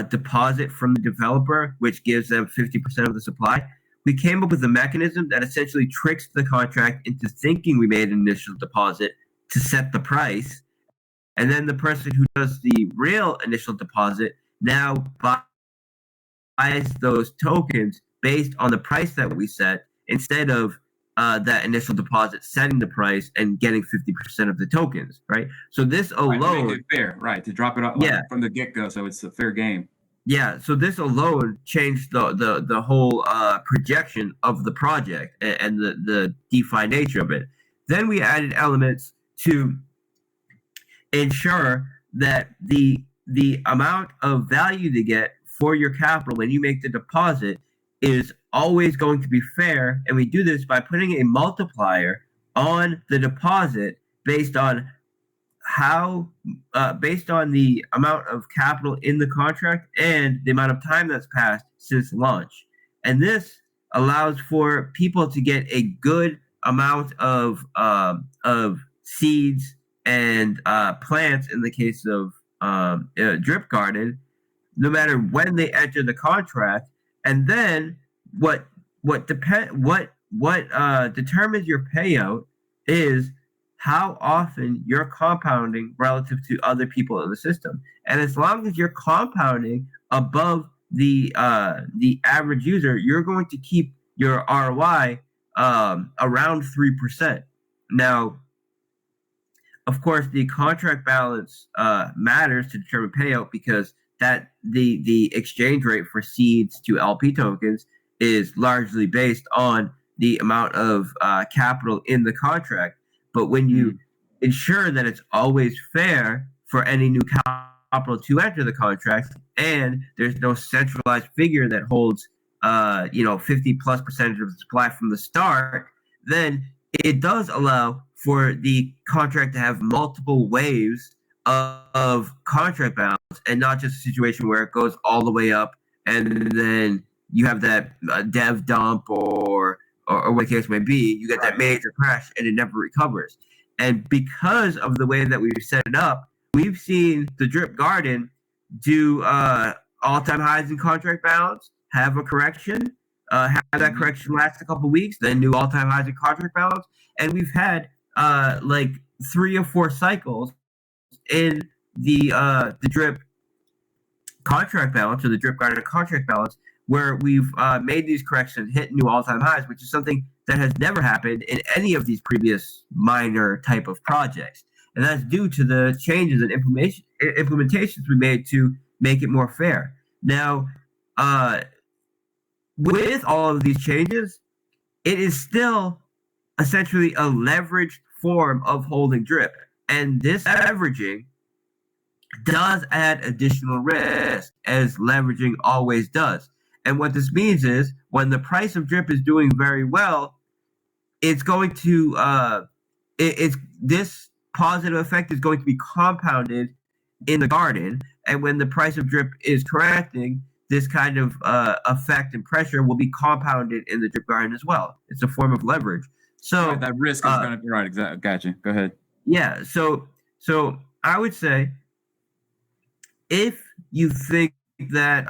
deposit from the developer, which gives them 50% of the supply, we came up with a mechanism that essentially tricks the contract into thinking we made an initial deposit to set the price. And then the person who does the real initial deposit now buys those tokens based on the price that we set instead of that initial deposit setting the price and getting 50% of the tokens, right? So this alone, to make it fair, right? To drop it up from the get-go, so it's a fair game. Yeah, so this alone changed the whole projection of the project and the DeFi nature of it. Then we added elements to ensure that the amount of value to get for your capital when you make the deposit is always going to be fair, and we do this by putting a multiplier on the deposit based on based on the amount of capital in the contract and the amount of time that's passed since launch. And this allows for people to get a good amount of seeds and plants in the case of Drip Garden, no matter when they enter the contract. And then what determines your payout is how often you're compounding relative to other people in the system. And as long as you're compounding above the average user, you're going to keep your ROI around 3%. Now, of course, the contract balance matters to determine payout because that the exchange rate for seeds to LP tokens is largely based on the amount of capital in the contract. But when you ensure that it's always fair for any new capital to enter the contract, and there's no centralized figure that holds 50+ percentage of the supply from the start, then it does allow for the contract to have multiple waves of contract balance, and not just a situation where it goes all the way up and then you have that dev dump or what the case may be, you get that major crash and it never recovers. And because of the way that we've set it up, we've seen the Drip Garden do all-time highs in contract balance, have a correction, have that correction last a couple weeks, then do all-time highs in contract balance, and we've had like 3 or 4 cycles in the Drip contract balance or the Drip Garden contract balance where we've made these corrections, hit new all-time highs, which is something that has never happened in any of these previous minor type of projects. And that's due to the changes and implementations we made to make it more fair. Now, with all of these changes, it is still essentially a leveraged form of holding Drip. And this leveraging does add additional risk, as leveraging always does. And what this means is when the price of Drip is doing very well, it's going to this positive effect is going to be compounded in the garden. And when the price of Drip is correcting, this kind of effect and pressure will be compounded in the Drip Garden as well. It's a form of leverage. So that risk is going to be right. Exactly. Gotcha. Go ahead. Yeah. So I would say if you think that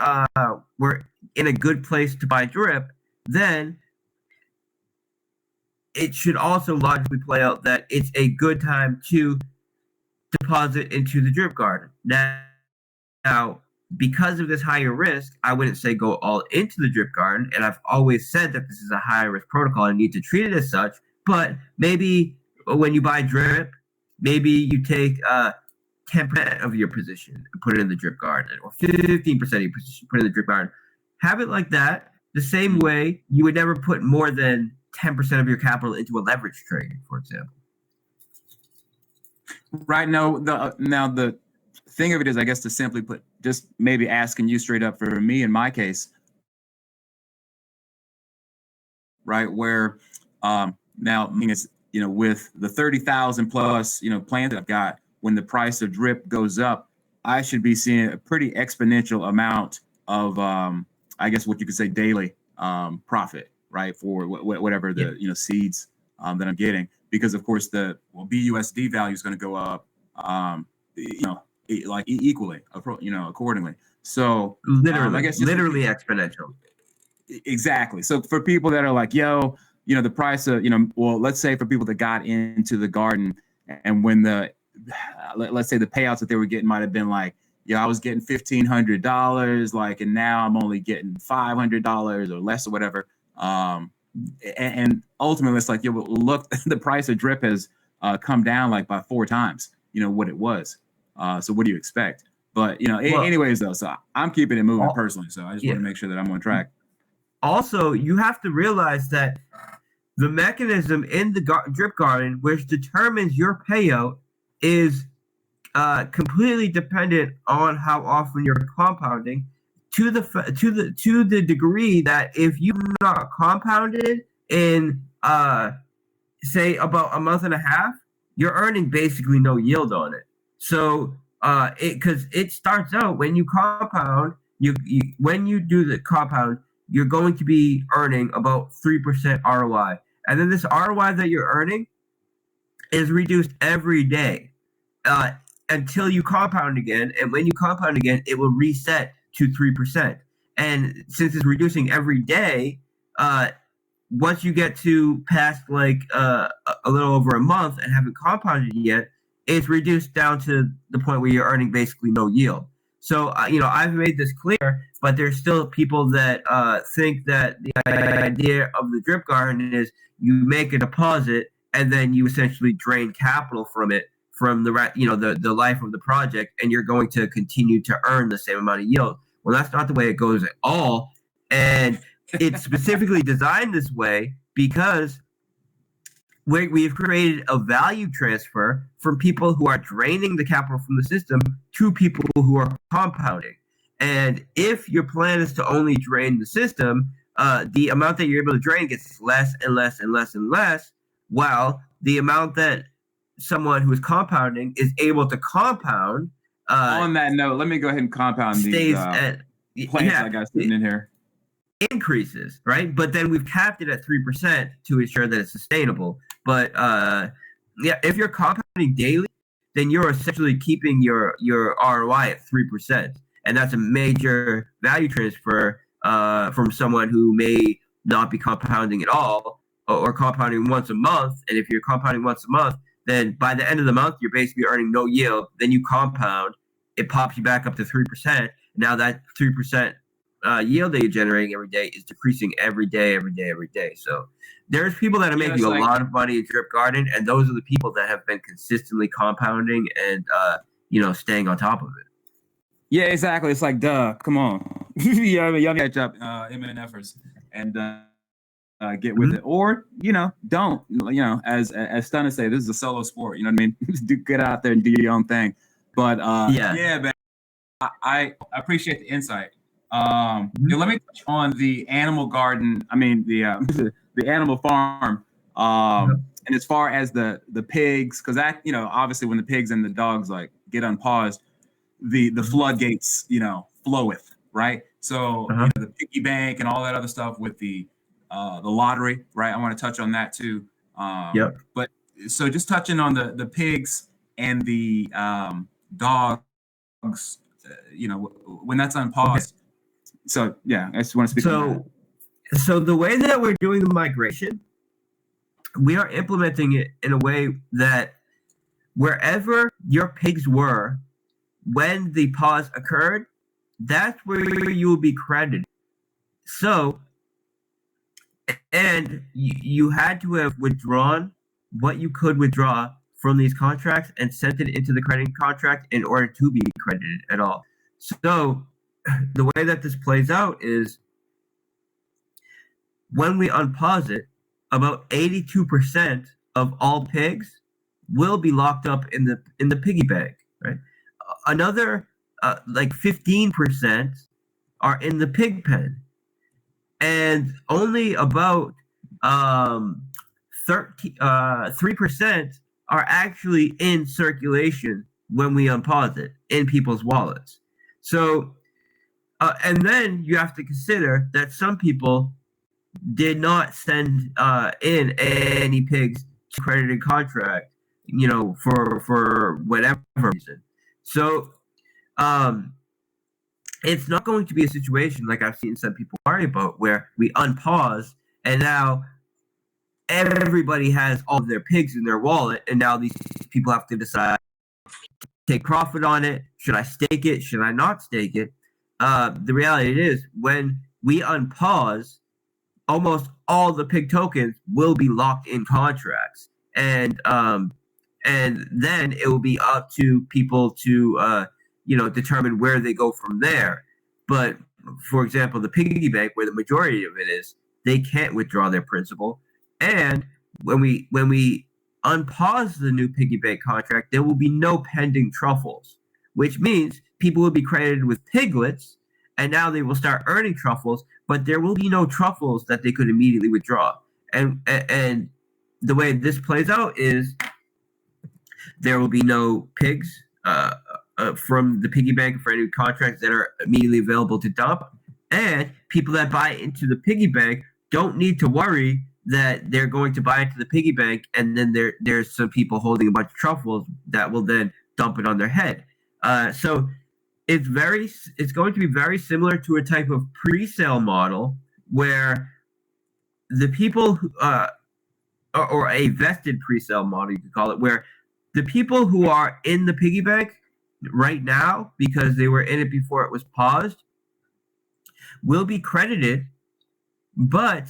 we're in a good place to buy Drip, then it should also logically play out that it's a good time to deposit into the drip garden. Now, because of this higher risk, I wouldn't say go all into the drip garden. And I've always said that this is a high risk protocol and need to treat it as such. But maybe when you buy drip, maybe you take 10% of your position and put it in the drip garden, or 15% of your position put it in the drip garden. Have it like that. The same way you would never put more than 10% of your capital into a leverage trade, for example. Right. Now the thing of it is, I guess, to simply put, just maybe asking you straight up, for me in my case, right, where now it's, with the 30,000 plus plans that I've got, when the price of drip goes up, I should be seeing a pretty exponential amount of I guess what you could say daily profit, right, for whatever the seeds that I'm getting, because of course the BUSD value is going to go up like equally, accordingly. So literally, I guess literally exponential. Exactly. So for people that are like, yo, the price of, well, let's say for people that got into the garden, and when let's say the payouts that they were getting might have been like, I was getting $1,500, like, and now I'm only getting $500 or less or whatever. And ultimately it's like, look, the price of drip has come down like by 4 times, what it was. So what do you expect? But, anyways, though, so I'm keeping it moving personally. So I just want to make sure that I'm on track. Also, you have to realize that the mechanism in the drip garden, which determines your payout, is completely dependent on how often you're compounding, to the degree that if you've not compounded in say about a month and a half, you're earning basically no yield on it. So because it starts out, when you compound, when you do the compound, you're going to be earning about 3% ROI. And then this ROI that you're earning is reduced every day until you compound again. And when you compound again, it will reset to 3%. And since it's reducing every day, once you get to past like a little over a month and haven't compounded yet, it's reduced down to the point where you're earning basically no yield. So, I've made this clear, but there's still people that think that the idea of the drip garden is you make a deposit and then you essentially drain capital from it, from the life of the project, and you're going to continue to earn the same amount of yield. Well, that's not the way it goes at all. And it's specifically designed this way because we've created a value transfer from people who are draining the capital from the system to people who are compounding. And if your plan is to only drain the system, the amount that you're able to drain gets less and less and less and less, while the amount that someone who is compounding is able to compound. On that note, let me go ahead and compound these plants I got sitting in here. Increases, right? But then we've capped it at 3% to ensure that it's sustainable. But if you're compounding daily, then you're essentially keeping your ROI at 3%, and that's a major value transfer from someone who may not be compounding at all, or compounding once a month. And if you're compounding once a month, then by the end of the month, you're basically earning no yield. Then you compound, it pops you back up to 3%. Now that 3% yield that you're generating every day is decreasing every day. So there's people that are making a lot of money in drip garden, and those are the people that have been consistently compounding and staying on top of it. Yeah, exactly. It's like, duh, come on. Y'all catch up imminent efforts and get with it, or don't. As Stunna say, this is a solo sport. You know what I mean? Just get out there and do your own thing. But yeah, man, I appreciate the insight. Let me touch on the animal garden. I mean the animal farm. And as far as the pigs, because that obviously when the pigs and the dogs like get unpaused, the floodgates floweth, right? So the piggy bank and all that other stuff with the lottery, right? I want to touch on that too. But so just touching on the pigs and the dogs, when that's unpaused. Okay. So yeah, I just want to speak on that. So the way that we're doing the migration, we are implementing it in a way that wherever your pigs were when the pause occurred, that's where you will be credited. So, and you had to have withdrawn what you could withdraw from these contracts and sent it into the crediting contract in order to be credited at all. So, the way that this plays out is when we unpause it, about 82% of all pigs will be locked up in the piggy bank, right? Another like 15% are in the pig pen, and only about 3% are actually in circulation when we unpause it in people's wallets. So, and then you have to consider that some people did not send in any pigs to credited contract, for whatever reason. So, it's not going to be a situation like I've seen some people worry about, where we unpause and now everybody has all of their pigs in their wallet, and now these people have to decide, take profit on it. Should I stake it? Should I not stake it? The reality is, when we unpause, almost all the pig tokens will be locked in contracts, and then it will be up to people to determine where they go from there. But for example, the piggy bank, where the majority of it is, they can't withdraw their principal. And when we unpause the new piggy bank contract, there will be no pending truffles, which means people will be credited with piglets, and now they will start earning truffles, but there will be no truffles that they could immediately withdraw. And the way this plays out is there will be no pigs from the piggy bank for any contracts that are immediately available to dump, and people that buy into the piggy bank don't need to worry that they're going to buy into the piggy bank and then there's some people holding a bunch of truffles that will then dump it on their head. So it's going to be very similar to a type of pre-sale model where the people or a vested pre-sale model, you could call it, where the people who are in the piggy bank right now, because they were in it before it was paused, will be credited, but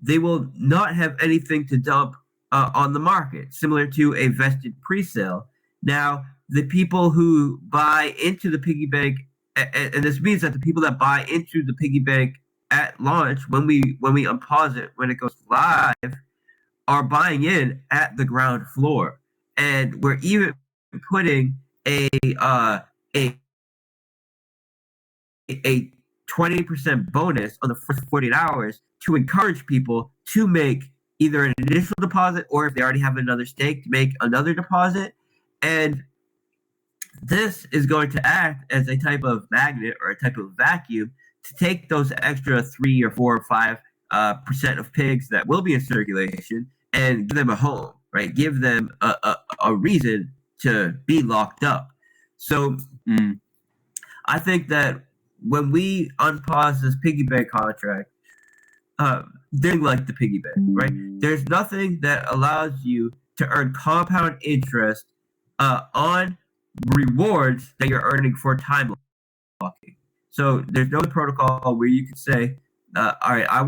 they will not have anything to dump on the market, similar to a vested pre-sale. Now, the people who buy into the piggy bank, and this means that the people that buy into the piggy bank at launch, when we unpause it, when it goes live, are buying in at the ground floor, and we're even putting a 20% bonus on the first 48 hours to encourage people to make either an initial deposit, or if they already have another stake, to make another deposit. And this is going to act as a type of magnet or a type of vacuum to take those extra 3 or 4 or 5% of pigs that will be in circulation and give them a home, right? Give them a reason to be locked up. So I think that when we unpause this piggy bank contract, they're like the piggy bank, right? There's nothing that allows you to earn compound interest on rewards that you're earning for time locking. So there's no protocol where you can say, all right, I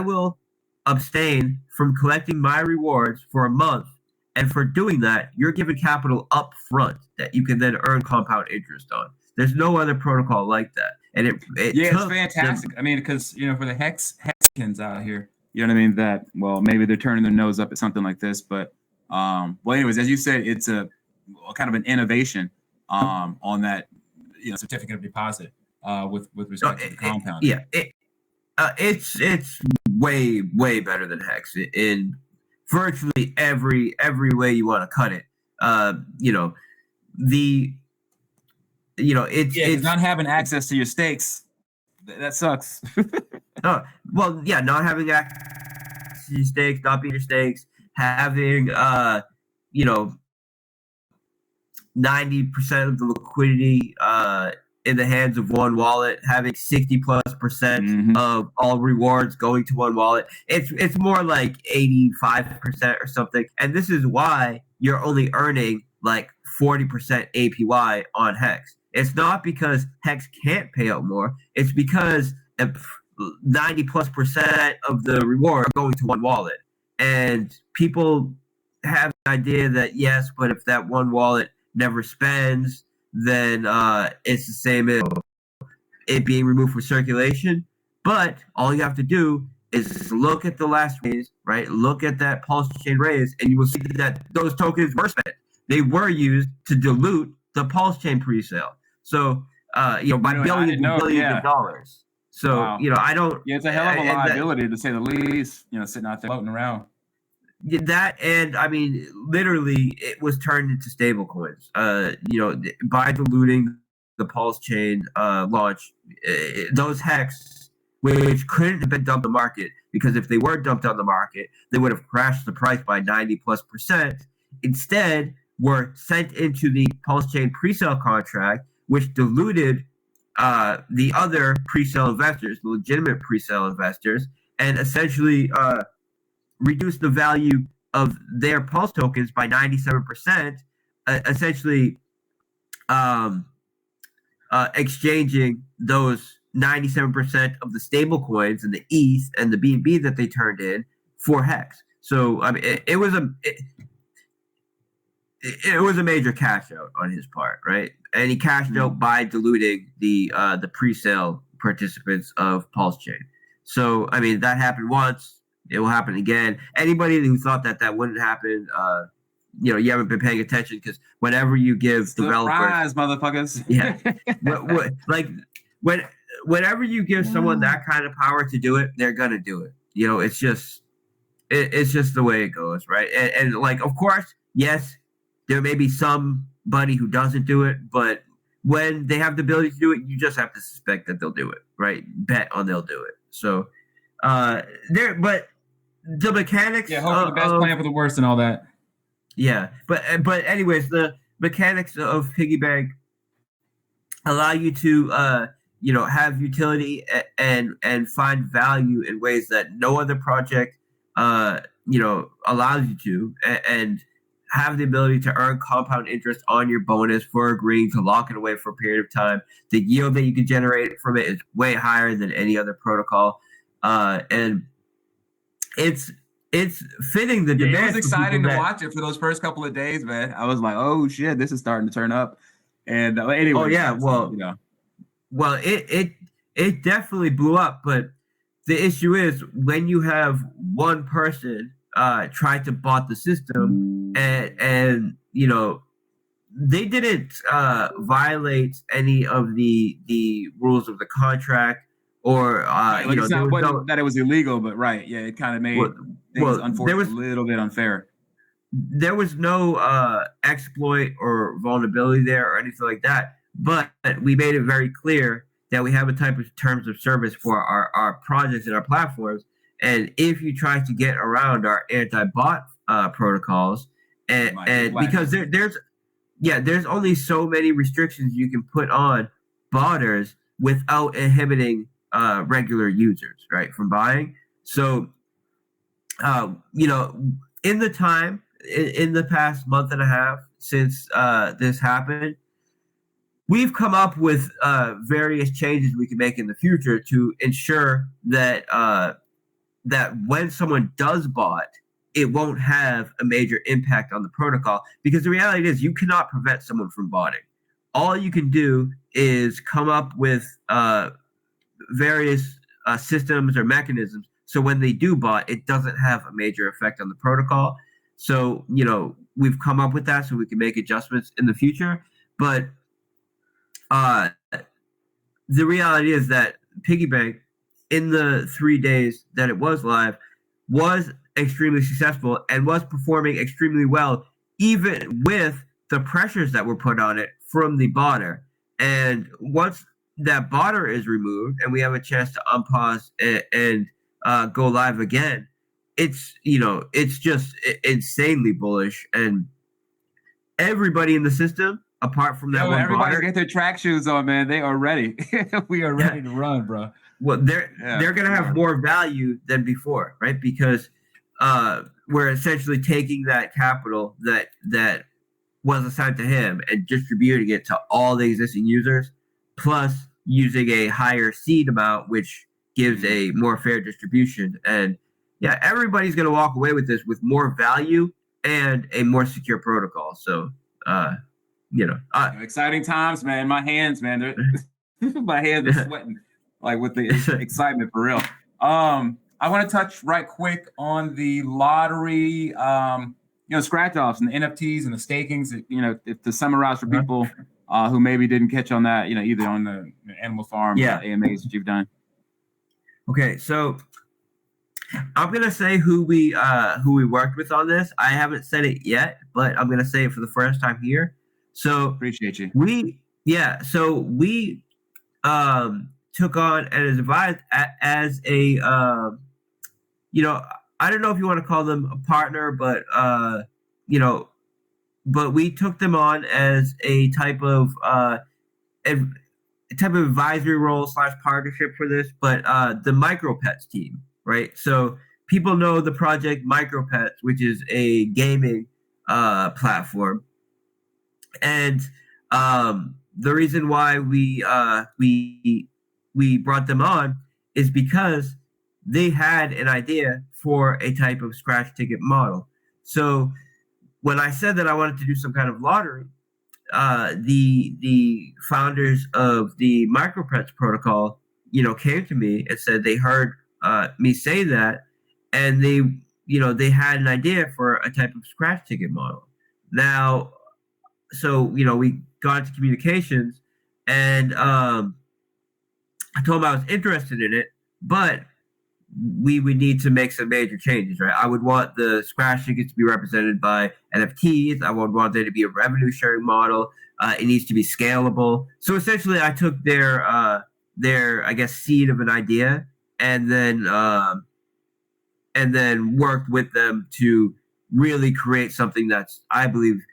will abstain from collecting my rewards for a month, and for doing that, you're given capital up front that you can then earn compound interest on. There's no other protocol like that. And it's fantastic. I mean, because for the hexkins out here, you know what I mean, that, well, maybe they're turning their nose up at something like this, but well, anyways, as you said, it's a kind of an innovation on that certificate of deposit with respect to the compounding. It's way better than Hex in virtually every way you want to cut it. It's not having access to your stakes. That sucks. Not having access to your stakes, not being your stakes, having 90% of the liquidity in the hands of one wallet, having 60+% of all rewards going to one wallet. It's more like 85% or something. And this is why you're only earning like 40% APY on Hex. It's not because Hex can't pay out more. It's because 90+% of the reward are going to one wallet. And people have the idea that yes, but if that one wallet never spends, then it's the same as it being removed from circulation. But all you have to do is look at the last raise, right? Look at that Pulse Chain raise, and you will see that those tokens were spent. They were used to dilute the Pulse Chain presale. So, by billions and billions of dollars. So, wow. I don't. Yeah, it's a hell of a liability to say the least. Sitting out there floating around. That, and I mean, literally, it was turned into stable coins. By diluting the Pulse Chain launch, those Hex, which couldn't have been dumped on the market, because if they were dumped on the market, they would have crashed the price by 90+%. Instead, were sent into the Pulse Chain presale contract, which diluted the other presale investors, the legitimate presale investors, and essentially reduce the value of their Pulse tokens by 97%, essentially exchanging those 97% of the stable coins and the ETH and the BNB that they turned in for Hex. So I mean, it was a major cash out on his part, right? And he cashed out by diluting the pre-sale participants of Pulse Chain. So I mean, that happened once. It will happen again. Anybody who thought that wouldn't happen, you haven't been paying attention, because whenever you give surprise, motherfuckers, whenever you give someone that kind of power to do it, they're gonna do it. It's just the way it goes, right? And like, of course, yes, there may be somebody who doesn't do it, but when they have the ability to do it, you just have to suspect that they'll do it, right? Bet on they'll do it. So but the mechanics, hope for the best, plan for the worst, and all that. Yeah, but anyways, the mechanics of piggy bank allow you to have utility and find value in ways that no other project allows you to, and have the ability to earn compound interest on your bonus for agreeing to lock it away for a period of time. The yield that you can generate from it is way higher than any other protocol, and it's fitting the demand. It was exciting to watch it for those first couple of days, man. I was like, oh shit, this is starting to turn up. And anyway, oh yeah, well, it definitely blew up. But the issue is, when you have one person try to bot the system, and they didn't violate any of the rules of the contract, or it's not that it was illegal, but right, yeah, it kind of made things unfortunately a little bit unfair. There was no exploit or vulnerability there or anything like that, but we made it very clear that we have a type of terms of service for our projects and our platforms, and if you try to get around our anti-bot protocols, and because there's only so many restrictions you can put on botters without inhibiting regular users, right, from buying. So in the time, in the past month and a half since this happened, we've come up with various changes we can make in the future to ensure that that when someone does bot, it won't have a major impact on the protocol, because the reality is you cannot prevent someone from botting. All you can do is come up with various systems or mechanisms, so when they do bot, it doesn't have a major effect on the protocol. So we've come up with that so we can make adjustments in the future. But the reality is that Piggy Bank, in the 3 days that it was live, was extremely successful and was performing extremely well, even with the pressures that were put on it from the botter. And once that botter is removed and we have a chance to unpause and go live again, it's just insanely bullish, and everybody in the system apart from that Yo, one everybody's botter. got their track shoes on, man. They are ready. We are ready to run, bro. Well, they're gonna have more value than before, right? Because we're essentially taking that capital that was assigned to him and distributing it to all the existing users, plus using a higher seed amount, which gives a more fair distribution. And yeah, everybody's going to walk away with this with more value and a more secure protocol. So, exciting times, man. My hands, man, my hands are sweating like with the excitement for real. I want to touch right quick on the lottery, scratch offs and the NFTs and the stakings. If to summarize for people who maybe didn't catch on that, either on the Animal Farm AMAs that you've done. Okay, so I'm gonna say who we worked with on this. I haven't said it yet, but I'm gonna say it for the first time here. So appreciate you. We took on and is advised as a I don't know if you want to call them a partner, but but we took them on as a type of advisory role / partnership for this, but the Micropets team, right? So people know the project Micropets, which is a gaming platform, and the reason why we brought them on is because they had an idea for a type of scratch ticket model. So when I said that I wanted to do some kind of lottery, the founders of the Micropets protocol, came to me and said they heard me say that, and they had an idea for a type of scratch ticket model. Now, so we got into communications, and I told them I was interested in it, but we would need to make some major changes, right? I would want the scratch tickets to be represented by NFTs. I would want there to be a revenue sharing model. It needs to be scalable. So essentially, I took their I guess seed of an idea, and then worked with them to really create something that's, I believe,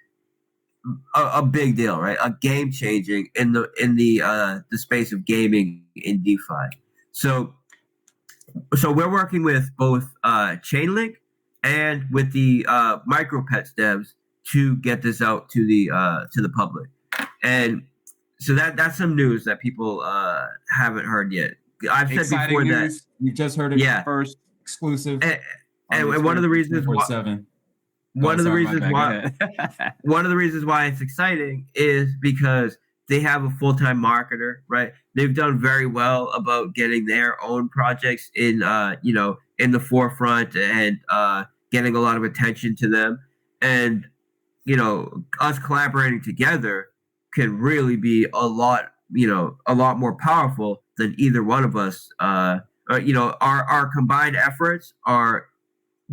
a big deal, right? A game changing in the space of gaming in DeFi. So we're working with both Chainlink and with the Micropets devs to get this out to the public, and so that's some news that people haven't heard yet. I've said exciting before news. that You just heard it first, exclusive, and one of the reasons why. One of the reasons why it's exciting is because they have a full-time marketer, right? They've done very well about getting their own projects in the forefront and getting a lot of attention to them. And us collaborating together can really be a lot more powerful than either one of us. Our combined efforts are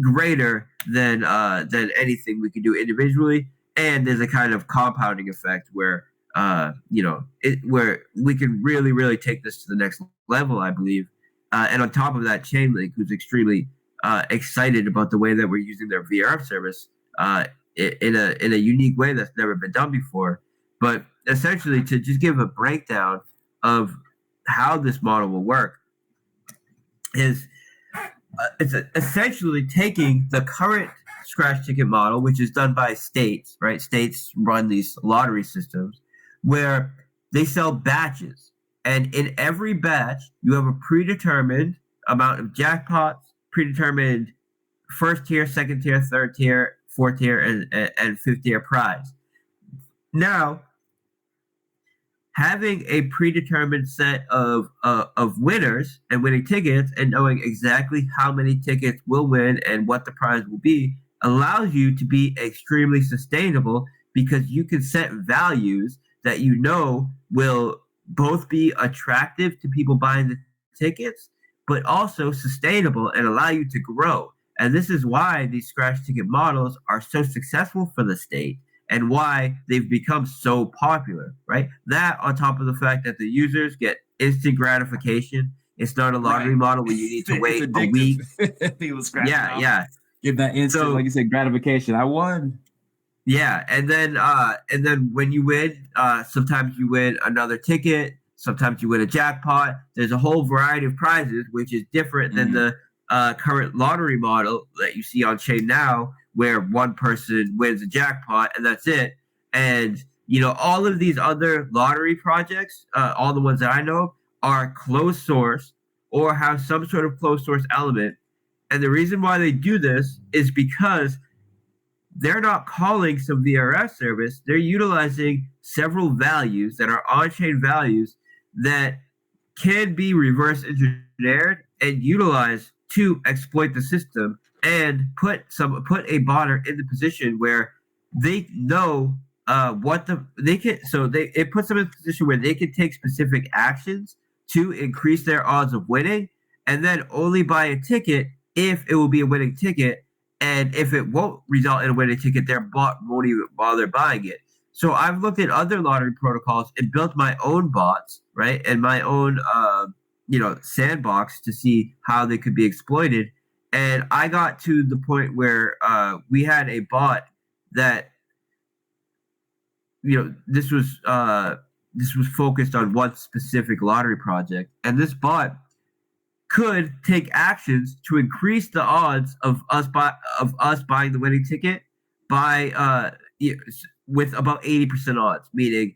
greater than anything we can do individually, and there's a kind of compounding effect where where we can really take this to the next level, I believe. And on top of that, Chainlink, who's extremely excited about the way that we're using their VR service in a unique way that's never been done before. But essentially, to just give a breakdown of how this model will work is it's essentially taking the current scratch ticket model, which is done by states, right? States run these lottery systems where they sell batches. And in every batch, you have a predetermined amount of jackpots, predetermined first tier, second tier, third tier, fourth tier, and fifth tier prize. Now, having a predetermined set of winners and winning tickets and knowing exactly how many tickets will win and what the prize will be allows you to be extremely sustainable, because you can set values that will both be attractive to people buying the tickets, but also sustainable and allow you to grow. And this is why these scratch ticket models are so successful for the state and why they've become so popular, right? That on top of the fact that the users get instant gratification. It's not a lottery model where you need to wait a week. People scratch yeah. Give that instant, like you said, gratification. I won. Yeah, and then when you win, sometimes you win another ticket, sometimes you win a jackpot. There's a whole variety of prizes, which is different than Mm-hmm. the current lottery model that you see on chain now, where one person wins a jackpot and that's it. And all of these other lottery projects, all the ones that I know, are closed source or have some sort of closed source element. And the reason why they do this is because they're not calling some VRF service. They're utilizing several values that are on-chain values that can be reverse engineered and utilized to exploit the system and put a botter in the position where they know what they can. So it puts them in a position where they can take specific actions to increase their odds of winning, and then only buy a ticket if it will be a winning ticket. And if it won't result in a winning ticket, their bot won't even bother buying it. So I've looked at other lottery protocols and built my own bots, right, and my own sandbox to see how they could be exploited. And I got to the point where we had a bot that this was focused on one specific lottery project, and this bot could take actions to increase the odds of us buying the winning ticket by with about 80% odds, meaning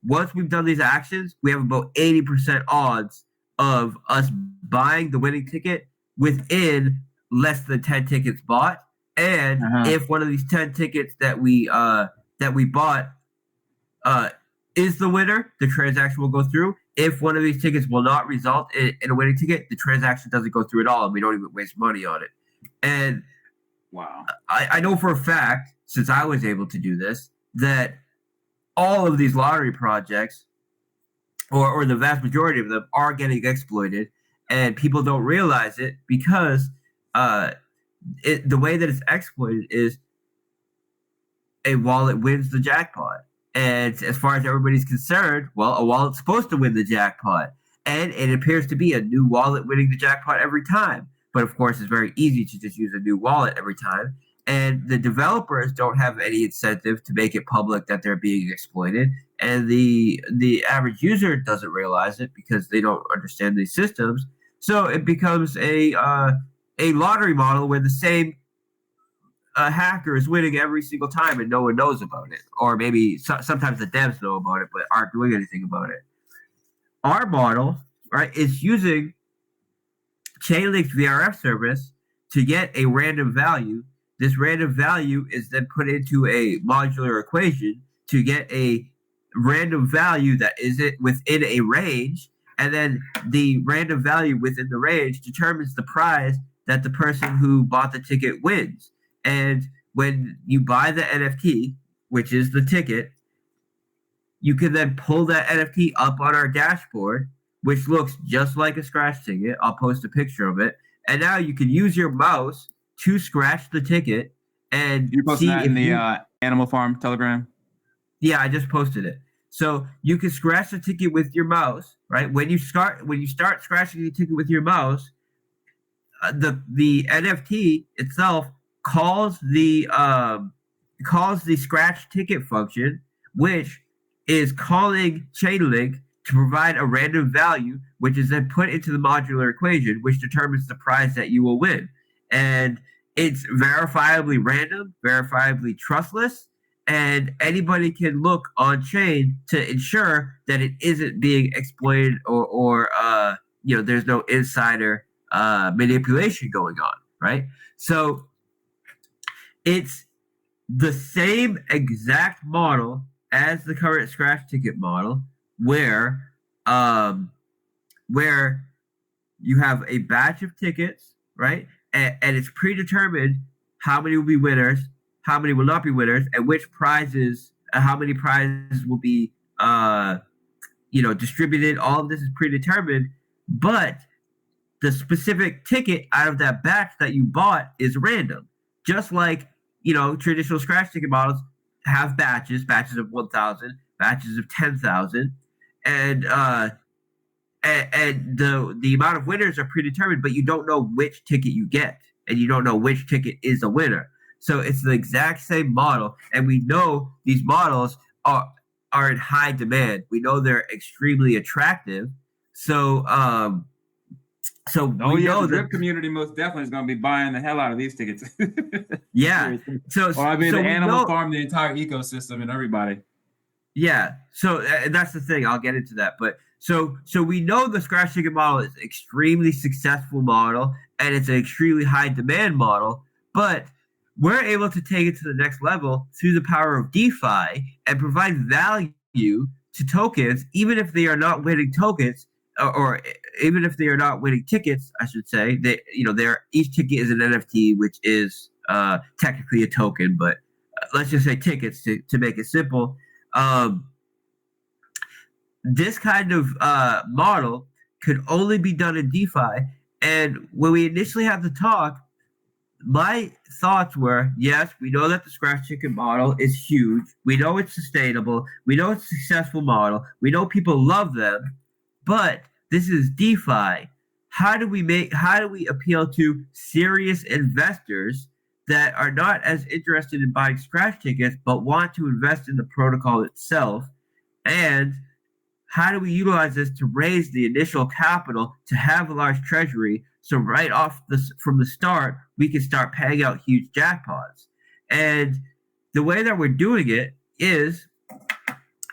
once we've done these actions, we have about 80% odds of us buying the winning ticket within less than 10 tickets bought. And Uh-huh. if one of these 10 tickets that we bought uh, is the winner, the transaction will go through. If one of these tickets will not result in a winning ticket, the transaction doesn't go through at all, and we don't even waste money on it. And Wow. I know for a fact, since I was able to do this, that all of these lottery projects, or the vast majority of them, are getting exploited, and people don't realize it because uh, the way that it's exploited is a wallet wins the jackpot. And as far as everybody's concerned, well, a wallet's supposed to win the jackpot. And it appears to be a new wallet winning the jackpot every time. But of course, it's very easy to just use a new wallet every time. And the developers don't have any incentive to make it public that they're being exploited. And the average user doesn't realize it because they don't understand these systems. So it becomes a lottery model where the same a hacker is winning every single time and no one knows about it. Or maybe sometimes the devs know about it but aren't doing anything about it. Our model, right, is using Chainlink's VRF service to get a random value. This random value is then put into a modular equation to get a random value that is it within a range, and then the random value within the range determines the prize that the person who bought the ticket wins. And when you buy the NFT, which is the ticket, you can then pull that NFT up on our dashboard, which looks just like a scratch ticket. I'll post a picture of it. And now you can use your mouse to scratch the ticket and You posting see that in if the you. Animal Farm Telegram? Yeah, I just posted it. So you can scratch the ticket with your mouse, right? When you start scratching the ticket with your mouse, the NFT itself calls the scratch ticket function, which is calling Chainlink to provide a random value, which is then put into the modular equation, which determines the prize that you will win. And it's verifiably random, verifiably trustless, and anybody can look on chain to ensure that it isn't being exploited or there's no insider manipulation going on, right? So it's the same exact model as the current scratch ticket model, where um, where you have a batch of tickets, right, and it's predetermined how many will be winners, how many will not be winners, and which prizes, how many prizes will be distributed. All of this is predetermined, but the specific ticket out of that batch that you bought is random. Just like, traditional scratch ticket models have batches of 1,000, batches of 10,000, and the amount of winners are predetermined, but you don't know which ticket you get, and you don't know which ticket is a winner. So it's the exact same model, and we know these models are in high demand. We know they're extremely attractive. So so Oh we yeah, know the that drip community most definitely is going to be buying the hell out of these tickets. yeah. Seriously. So Or I mean, so the we animal know farm, the entire ecosystem, and everybody. yeah. So that's the thing. I'll get into that. But so we know the scratch ticket model is an extremely successful model and it's an extremely high demand model, but we're able to take it to the next level through the power of DeFi and provide value to tokens, even if they are not winning tokens, or even if they are not winning tickets, I should say. They, they're each ticket is an NFT, which is technically a token, but let's just say tickets to make it simple. Um, this kind of model could only be done in DeFi. And when we initially had the talk, my thoughts were, yes, we know that the scratch ticket model is huge. We know it's sustainable. We know it's a successful model. We know people love them, but this is DeFi. How do we appeal to serious investors that are not as interested in buying scratch tickets but want to invest in the protocol itself? And how do we utilize this to raise the initial capital to have a large treasury so right off from the start we can start paying out huge jackpots? And the way that we're doing it is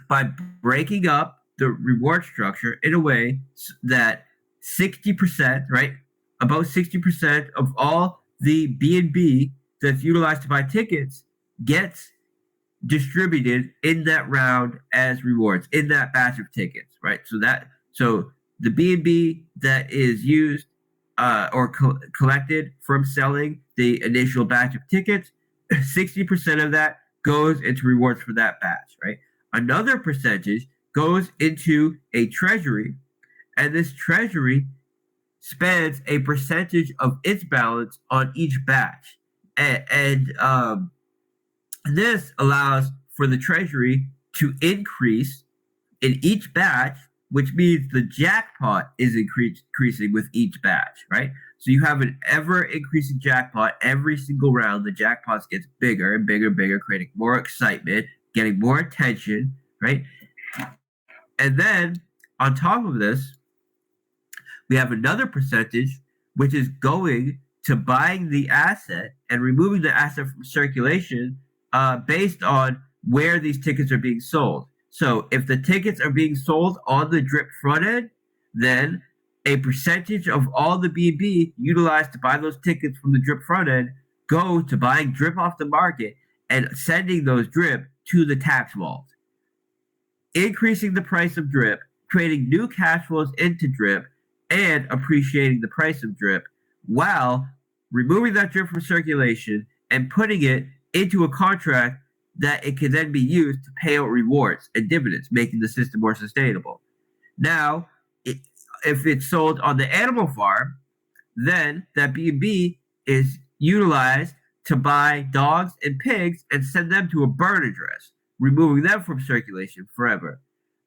by breaking up the reward structure in a way that 60%, right, about 60% of all the BNB that's utilized to buy tickets gets distributed in that round as rewards in that batch of tickets, right? So the B&B that is used or collected from selling the initial batch of tickets, 60% of that goes into rewards for that batch, right? Another percentage goes into a treasury, and this treasury spends a percentage of its balance on each batch, and this allows for the treasury to increase in each batch, which means the jackpot is increasing with each batch, right? So you have an ever increasing jackpot every single round. The jackpots gets bigger and bigger and bigger, creating more excitement, getting more attention, right? And then on top of this, we have another percentage which is going to buying the asset and removing the asset from circulation based on where these tickets are being sold. So if the tickets are being sold on the drip front end, then a percentage of all the BNB utilized to buy those tickets from the drip front end go to buying drip off the market and sending those drip to the tax vault, increasing the price of drip, creating new cash flows into drip, and appreciating the price of drip while removing that drip from circulation and putting it into a contract that it can then be used to pay out rewards and dividends, making the system more sustainable. Now, if it's sold on the animal farm, then that B&B is utilized to buy dogs and pigs and send them to a burn address, removing them from circulation forever.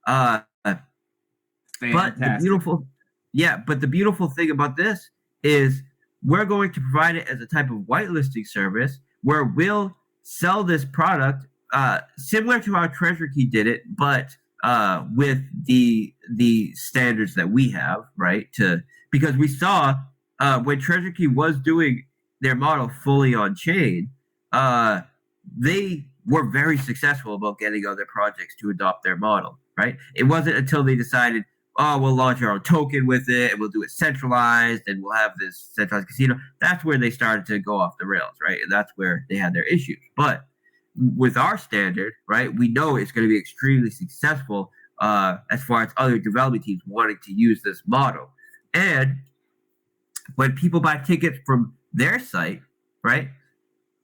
But the beautiful thing about this is we're going to provide it as a type of whitelisting service where we'll sell this product similar to how Treasure Key did it, but with the standards that we have, right? Because we saw when Treasure Key was doing their model fully on chain, they were very successful about getting other projects to adopt their model, right? It wasn't until they decided, oh, we'll launch our own token with it and we'll do it centralized and we'll have this centralized casino. That's where they started to go off the rails, right? And that's where they had their issues. But with our standard, right, we know it's going to be extremely successful as far as other development teams wanting to use this model. And when people buy tickets from their site, right,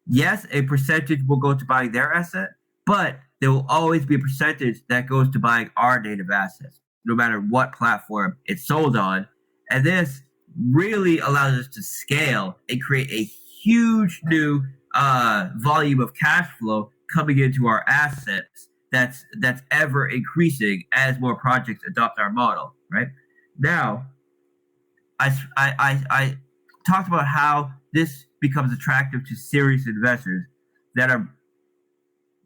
yes, a percentage will go to buying their asset, but there will always be a percentage that goes to buying our native assets, no matter what platform it's sold on. And this really allows us to scale and create a huge new volume of cash flow coming into our assets that's ever increasing as more projects adopt our model, right? Now, I talked about how this becomes attractive to serious investors that are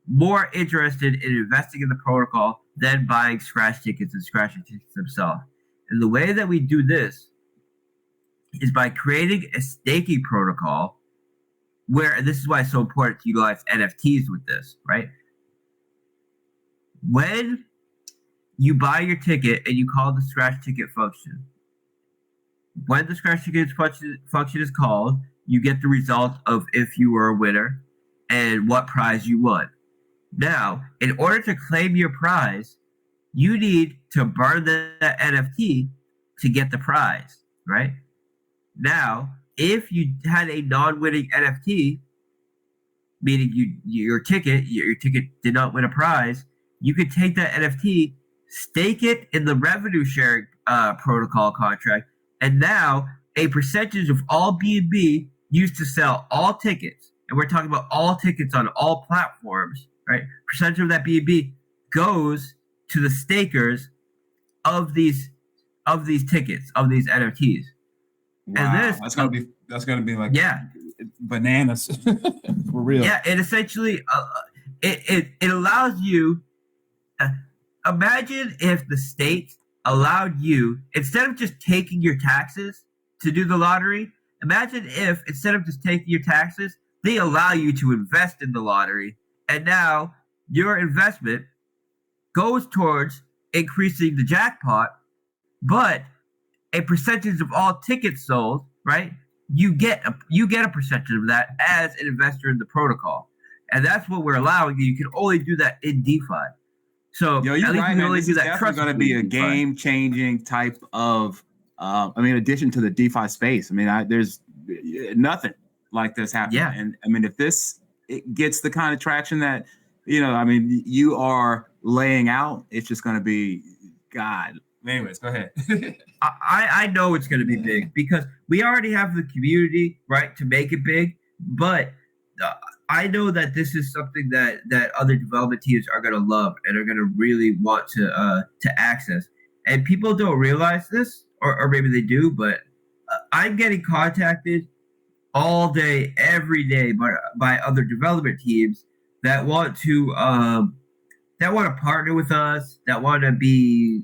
more interested in investing in the protocol than buying scratch tickets and scratching tickets themselves. And the way that we do this is by creating a staking protocol where, and this is why it's so important to utilize NFTs with this, right? When you buy your ticket and you call the scratch ticket function, when the scratch ticket function is called, you get the result of if you were a winner and what prize you won. Now, in order to claim your prize, you need to burn that NFT to get the prize, right? Now, if you had a non-winning NFT, meaning your ticket did not win a prize, you could take that NFT, stake it in the revenue sharing protocol contract, and now a percentage of all BNB used to sell all tickets, and we're talking about all tickets on all platforms, right? Percentage of that BNB goes to the stakers of these tickets, of these NFTs. Wow, and that's gonna be like bananas for real. Yeah, it essentially it allows you. Imagine if the state allowed you, instead of just taking your taxes to do the lottery. Imagine if instead of just taking your taxes, they allow you to invest in the lottery, and now your investment goes towards increasing the jackpot, but a percentage of all tickets sold, right? You get a percentage of that as an investor in the protocol, and that's what we're allowing you. You can only do that in DeFi. So you're right, man. This is definitely going to be a game-changing type of. Addition to the DeFi space. There's nothing like this happening. Yeah. And if it gets the kind of traction that you are laying out, it's just going to be God. Anyways, go ahead. I know it's going to be big because we already have the community, right, to make it big. But I know that this is something that other development teams are going to love and are going to really want to access. And people don't realize this, or maybe they do, but I'm getting contacted all day, every day by other development teams that want to partner with us, that want to be,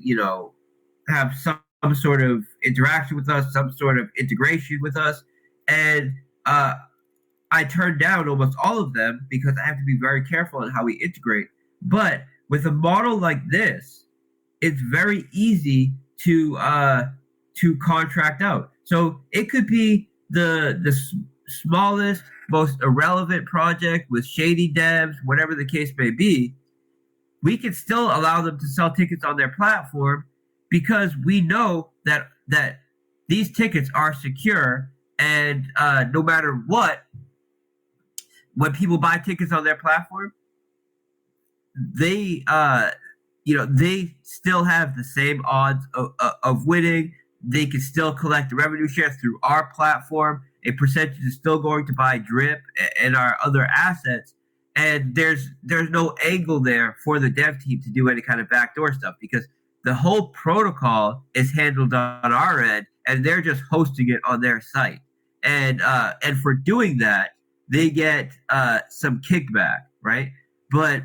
have some sort of interaction with us, some sort of integration with us. And I turned down almost all of them because I have to be very careful in how we integrate. But with a model like this, it's very easy to contract out. So it could be the smallest, most irrelevant project with shady devs, whatever the case may be. We can still allow them to sell tickets on their platform because we know that these tickets are secure, and no matter what, when people buy tickets on their platform, they they still have the same odds of winning. They can still collect the revenue shares through our platform. A percentage is still going to buy Drip and our other assets. And there's no angle there for the dev team to do any kind of backdoor stuff because the whole protocol is handled on our end, and they're just hosting it on their site. And for doing that, they get some kickback, right? But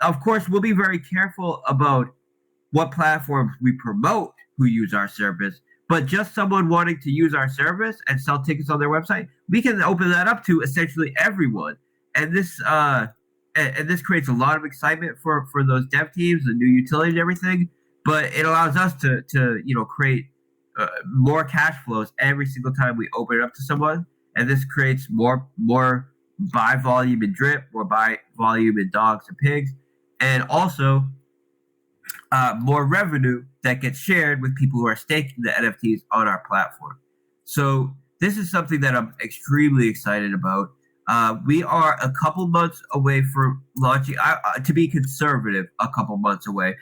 of course, we'll be very careful about what platforms we promote who use our service. But just someone wanting to use our service and sell tickets on their website, we can open that up to essentially everyone. And this creates a lot of excitement for those dev teams, the new utility and everything. But it allows us to create more cash flows every single time we open it up to someone. And this creates more buy volume in Drip, more buy volume in Dogs and Pigs, and also more revenue that gets shared with people who are staking the NFTs on our platform. So this is something that I'm extremely excited about. We are a couple months away from launching, to be conservative, a couple months away.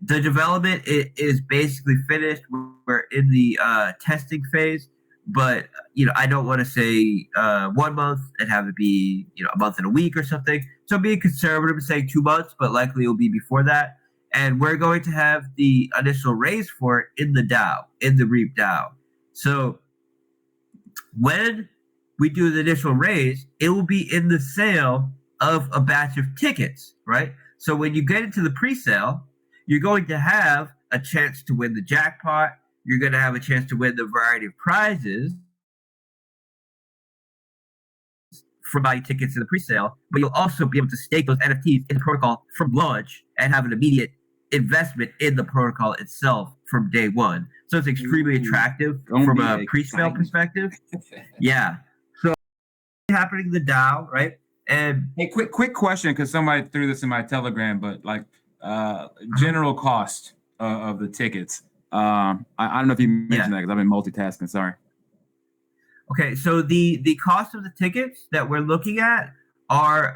The development is basically finished. We're in the testing phase, but I don't want to say 1 month and have it be a month and a week or something. So I'm being conservative and saying 2 months, but likely it will be before that. And we're going to have the initial raise for it in the DAO, in the Reap DAO. So when we do the initial raise, it will be in the sale of a batch of tickets, right? So when you get into the pre-sale, you're going to have a chance to win the jackpot. You're going to have a chance to win the variety of prizes for buying tickets in the pre-sale, but you'll also be able to stake those NFTs in the protocol from launch and have an immediate investment in the protocol itself from day one. So it's extremely attractive from a pre-sale perspective. Yeah. So happening in the DAO, right? And hey, quick question, because somebody threw this in my Telegram, but like general cost of the tickets. I don't know if you mentioned that because I've been multitasking. Sorry. Okay, so the cost of the tickets that we're looking at are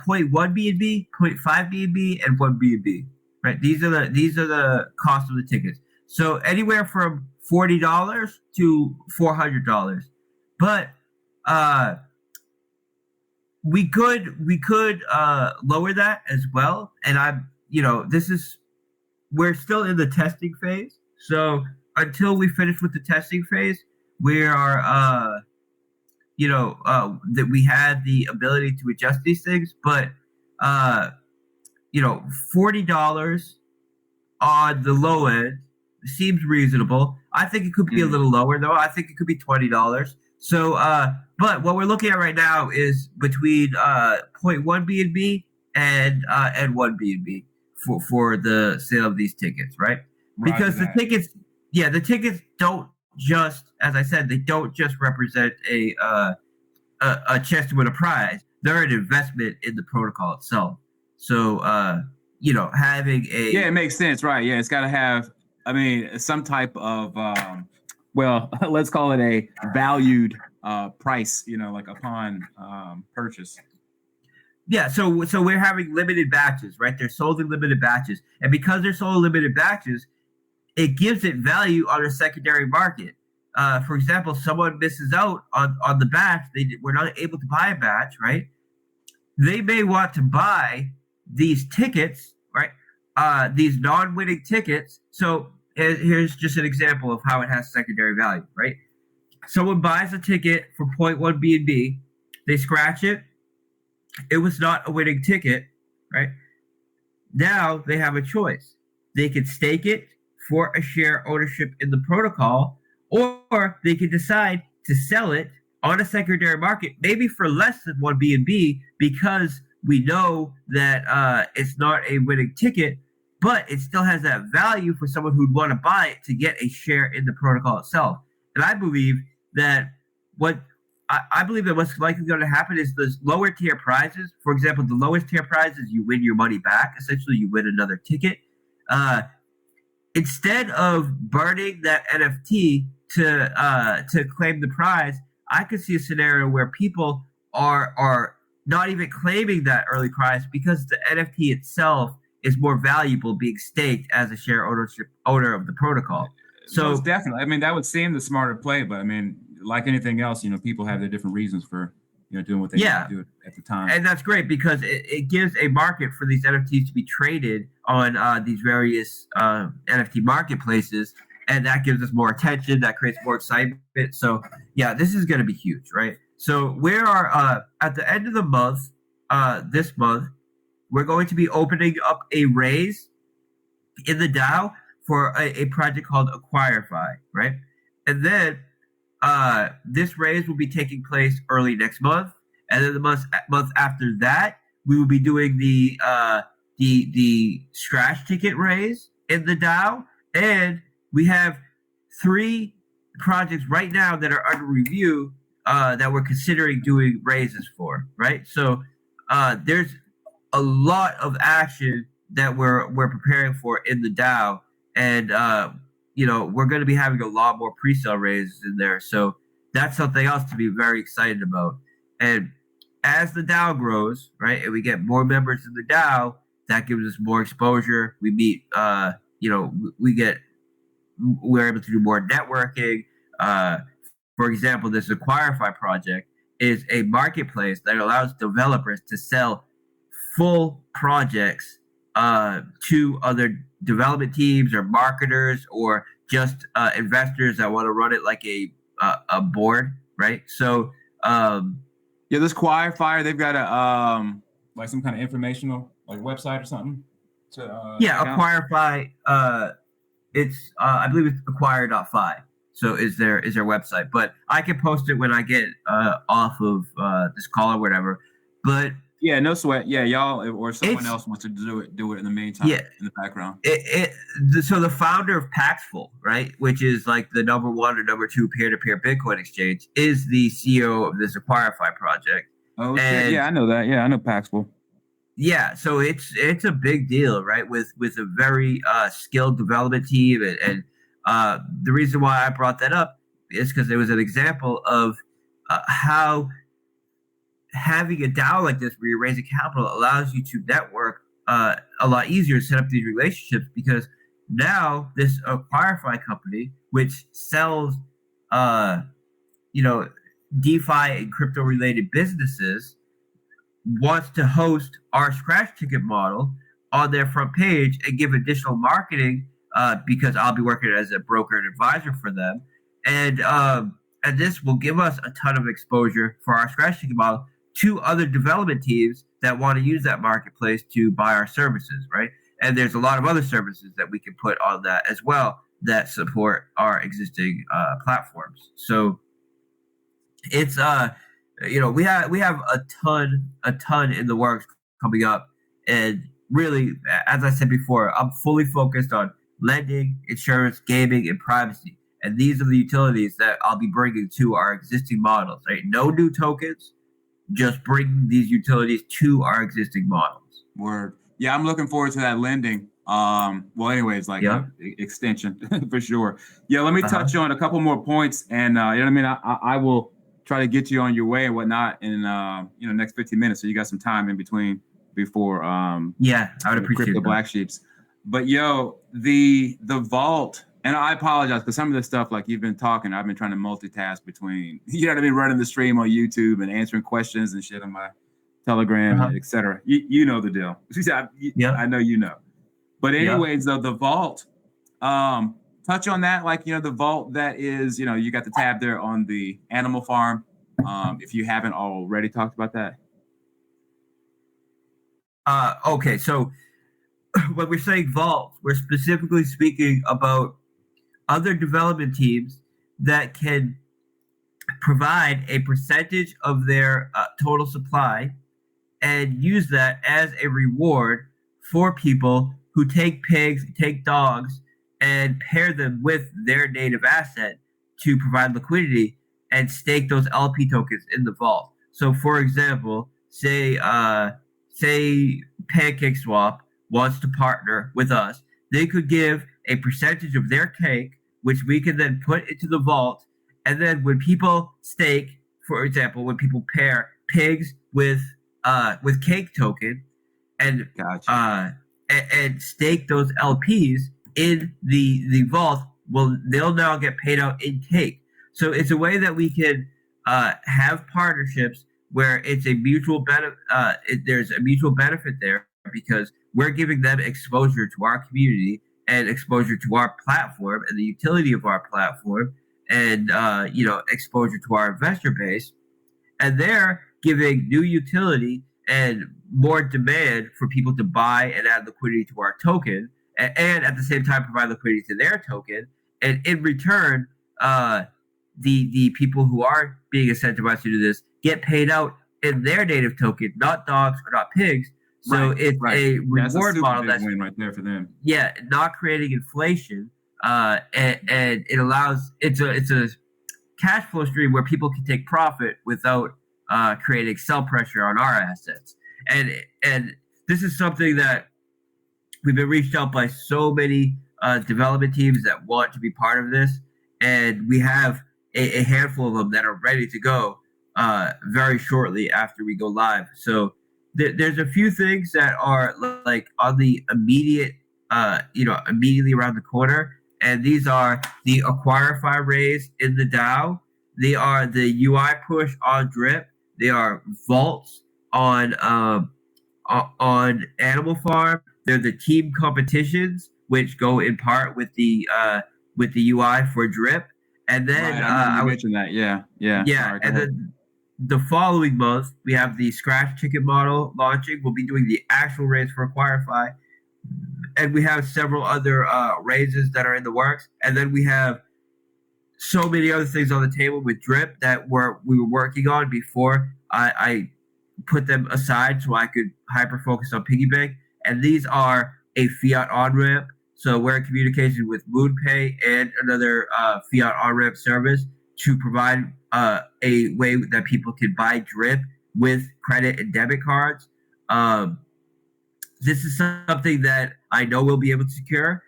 0.1 BNB, 0.5 BNB, and 1 BNB. Right? These are the cost of the tickets. So anywhere from $40 to $400. But we could lower that as well. And we're still in the testing phase. So until we finish with the testing phase, we are that we had the ability to adjust these things, but $40 on the low end seems reasonable. I think it could be a little lower though. I think it could be $20. So but what we're looking at right now is between 0.1 BNB and 1 BNB for the sale of these tickets, right? Because the tickets don't just, as I said, they don't just represent a chance to win a prize. They're an investment in the protocol itself. So having a it makes sense, right? Yeah, it's got to have, some type of let's call it a valued price, like upon purchase. Yeah, so we're having limited batches, right? They're sold in limited batches, and because they're sold in limited batches, it gives it value on a secondary market. For example, someone misses out on the batch. We're not able to buy a batch, right? They may want to buy these tickets, right? These non-winning tickets. So here's just an example of how it has secondary value, right? Someone buys a ticket for 0.1 BNB. They scratch it. It was not a winning ticket, right? Now they have a choice. They can stake it for a share ownership in the protocol, or they can decide to sell it on a secondary market, maybe for less than 1 BNB, because we know that it's not a winning ticket, but it still has that value for someone who'd want to buy it to get a share in the protocol itself. And I believe that what's likely going to happen is the lower tier prizes. For example, the lowest tier prizes, you win your money back. Essentially, you win another ticket. Instead of burning that NFT to claim the prize, I could see a scenario where people are not even claiming that early prize because the NFT itself is more valuable being staked as a share owner of the protocol. So most definitely, that would seem the smarter play, but like anything else, people have their different reasons for doing what they want to do at the time. And that's great because it gives a market for these NFTs to be traded on these various NFT marketplaces, and that gives us more attention. That creates more excitement. So yeah, this is going to be huge, right? So we are at the end of the month, this month, we're going to be opening up a raise in the DAO for a project called Acquirify, right? And then this raise will be taking place early next month, and then the month after that, we will be doing the scratch ticket raise in the DAO, and we have 3 projects right now that are under review that we're considering doing raises for, right? So there's a lot of action that we're preparing for in the DAO, and we're going to be having a lot more pre-sale raises in there. So that's something else to be very excited about. And as the DAO grows, right, and we get more members in the DAO, that gives us more exposure. We meet, we're able to do more networking. For example, this Acquirify project is a marketplace that allows developers to sell full projects to other development teams or marketers or just investors that want to run it like a board, right? So this Choir Fire, they've got a like some kind of informational like website or something to check out. Acquirify. It's I believe it's acquire.fi. So is their website, but I can post it when I get off of this call or whatever. But yeah, no sweat. Yeah, y'all or someone else wants to do it in the meantime. Yeah, in the background. So the founder of Paxful, right, which is like the number 1 or number 2 peer-to-peer Bitcoin exchange, is the CEO of this Acquirify project. Oh, shit. Yeah, I know that. Yeah, I know Paxful. Yeah, so it's a big deal, right? With a very skilled development team, and the reason why I brought that up is because there was an example of how having a DAO like this where you're raising capital allows you to network a lot easier to set up these relationships, because now this Acquirify company, which sells DeFi and crypto related businesses, wants to host our scratch ticket model on their front page and give additional marketing because I'll be working as a broker and advisor for them. And this will give us a ton of exposure for our scratch ticket model to other development teams that want to use that marketplace to buy our services, right? And there's a lot of other services that we can put on that as well that support our existing platforms. So it's we have a ton in the works coming up, and really, as I said before, I'm fully focused on lending, insurance, gaming, and privacy, and these are the utilities that I'll be bringing to our existing models. Right, no new tokens, just bringing these utilities to our existing models. Word. Yeah, I'm looking forward to that lending. Well, anyways, like extension for sure. Yeah, let me touch on a couple more points, and you know what I mean. I will try to get you on your way and whatnot in next 15 minutes, so you got some time in between before I would appreciate the black sheeps. But the vault, and I apologize because some of this stuff, like you've been talking, I've been trying to multitask between running the stream on YouTube and answering questions and shit on my Telegram, etc. You know the deal. I know you know. But anyways, though, the vault, touch on that, like, the vault that is, you got the tab there on the animal farm. If you haven't already talked about that. Okay, so when we're saying vault, we're specifically speaking about other development teams that can provide a percentage of their total supply and use that as a reward for people who take pigs, take dogs, and pair them with their native asset to provide liquidity and stake those LP tokens in the vault. So, for example, say PancakeSwap wants to partner with us, they could give a percentage of their cake, which we can then put into the vault. And then when people stake, for example, when people pair pigs with cake token and and stake those LPs in the vault, well, they'll now get paid out in cake. So it's a way that we can have partnerships where it's a mutual benefit. There's a mutual benefit there because we're giving them exposure to our community and exposure to our platform and the utility of our platform, and exposure to our investor base, and they're giving new utility and more demand for people to buy and add liquidity to our token, and at the same time provide liquidity to their token. And in return, the people who are being incentivized to do this get paid out in their native token, not dogs or not pigs. So it's a reward model that's win right there for them. Yeah, not creating inflation, and it allows it's a cash flow stream where people can take profit without creating sell pressure on our assets. And this is something that we've been reached out by so many development teams that want to be part of this, and we have a handful of them that are ready to go very shortly after we go live. So there's a few things that are like on the immediately around the corner, and these are the Acquirify raise in the DAO. They are the UI push on Drip. They are vaults on Animal Farm. They're the team competitions, which go in part with the UI for Drip, And then Right, I remember you mentioned that. Yeah, yeah. yeah, Sorry, go and ahead. then the following month we have the scratch ticket model launching. We'll be doing the actual raise for Acquirify, and we have several other raises that are in the works. And then we have so many other things on the table with Drip that we were working on before I put them aside so I could hyper focus on Piggy Bank. And these are a fiat on ramp. So we're in communication with MoonPay and another fiat on ramp service to provide a way that people can buy Drip with credit and debit cards. Um, this is something that I know we'll be able to secure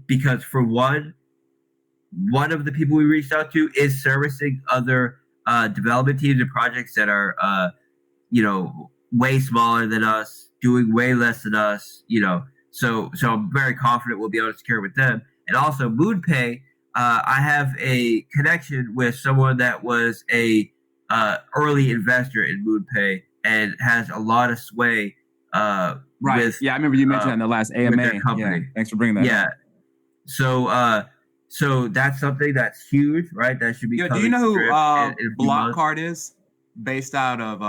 because, for one of the people we reached out to is servicing other development teams and projects that are way smaller than us, doing way less than us, so I'm very confident we'll be able to secure with them. And also MoonPay, I have a connection with someone that was a early investor in MoonPay and has a lot of sway Right. with Yeah, I remember you mentioned that in the last with AMA. their company. Yeah, thanks for bringing that Yeah. up. So that's something that's huge, right? That should be Yo, do coming you know to who Drip in a few Block months. Card is? Based out of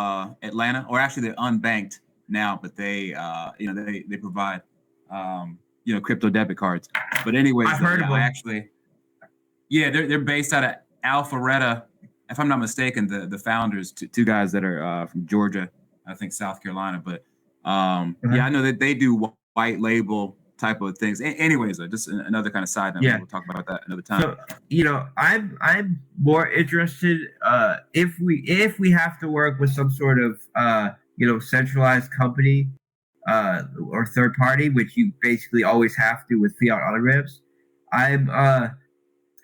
Atlanta, or actually they're unbanked now, but they they provide crypto debit cards. But anyways, I've heard of them. They're based out of Alpharetta, if I'm not mistaken. The founders, two guys that are from Georgia, I think South Carolina, but I know that they do white label type of things. Anyways, just another kind of side note. Yeah. We'll talk about that another time. So I'm more interested if we have to work with some sort of centralized company or third party, which you basically always have to with fiat on ramps. I'm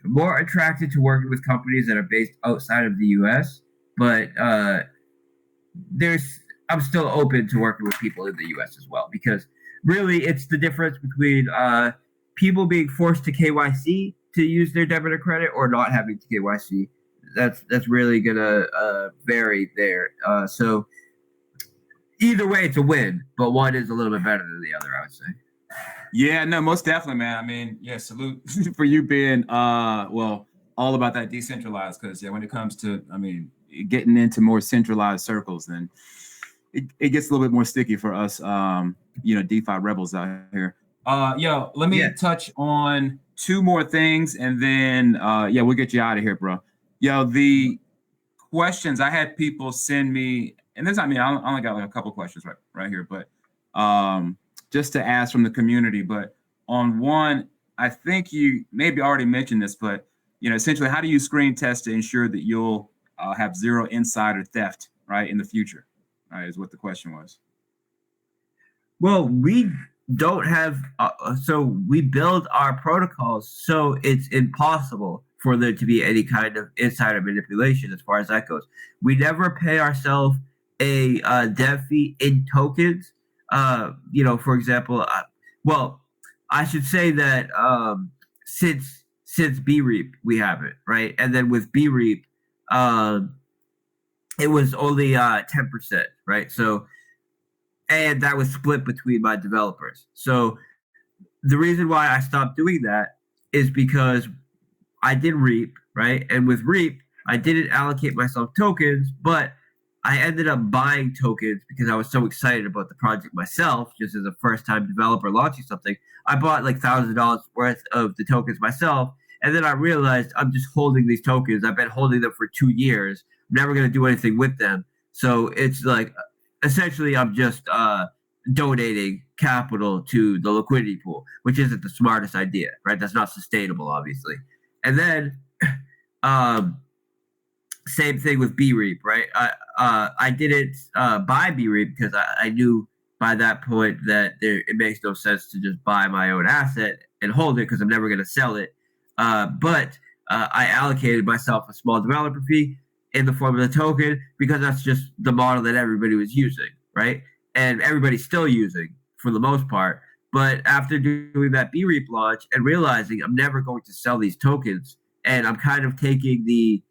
more attracted to working with companies that are based outside of the U.S., but I'm still open to working with people in the U.S. as well, because really it's the difference between people being forced to KYC to use their debit or credit or not having to KYC. That's really gonna vary there. So either way, it's a win, but one is a little bit better than the other, I would say. Yeah, no, most definitely, man. I mean, salute for you being all about that decentralized, because when it comes to, getting into more centralized circles, then it gets a little bit more sticky for us DeFi rebels out here. Let me touch on two more things, and then we'll get you out of here, bro. The questions I had people send me, and I only got like a couple questions right here, but just to ask from the community. But on one, I think you maybe already mentioned this, but essentially, how do you screen test to ensure that you'll have zero insider theft, right, in the future? Right, is what the question was. Well, we don't have, so we build our protocols so it's impossible for there to be any kind of insider manipulation as far as that goes. We never pay ourselves a dev fee in tokens. For example, I should say that since BREAP we have it, right, and then with BREAP, it was only 10%, right? So, and that was split between my developers. So the reason why I stopped doing that is because I did REAP, right? And with REAP, I didn't allocate myself tokens, but I ended up buying tokens because I was so excited about the project myself, just as a first-time developer launching something. I bought like $1,000 worth of the tokens myself, and then I realized I'm just holding these tokens. I've been holding them for 2 years. I'm never going to do anything with them. So it's like, essentially, I'm just donating capital to the liquidity pool, which isn't the smartest idea, right? That's not sustainable, obviously. And then, same thing with BREAP, right? I didn't buy BREAP because I knew by that point that it makes no sense to just buy my own asset and hold it because I'm never going to sell it. But I allocated myself a small developer fee in the form of the token because that's just the model that everybody was using, right? And everybody's still using for the most part. But after doing that BREAP launch and realizing I'm never going to sell these tokens, and I'm kind of taking the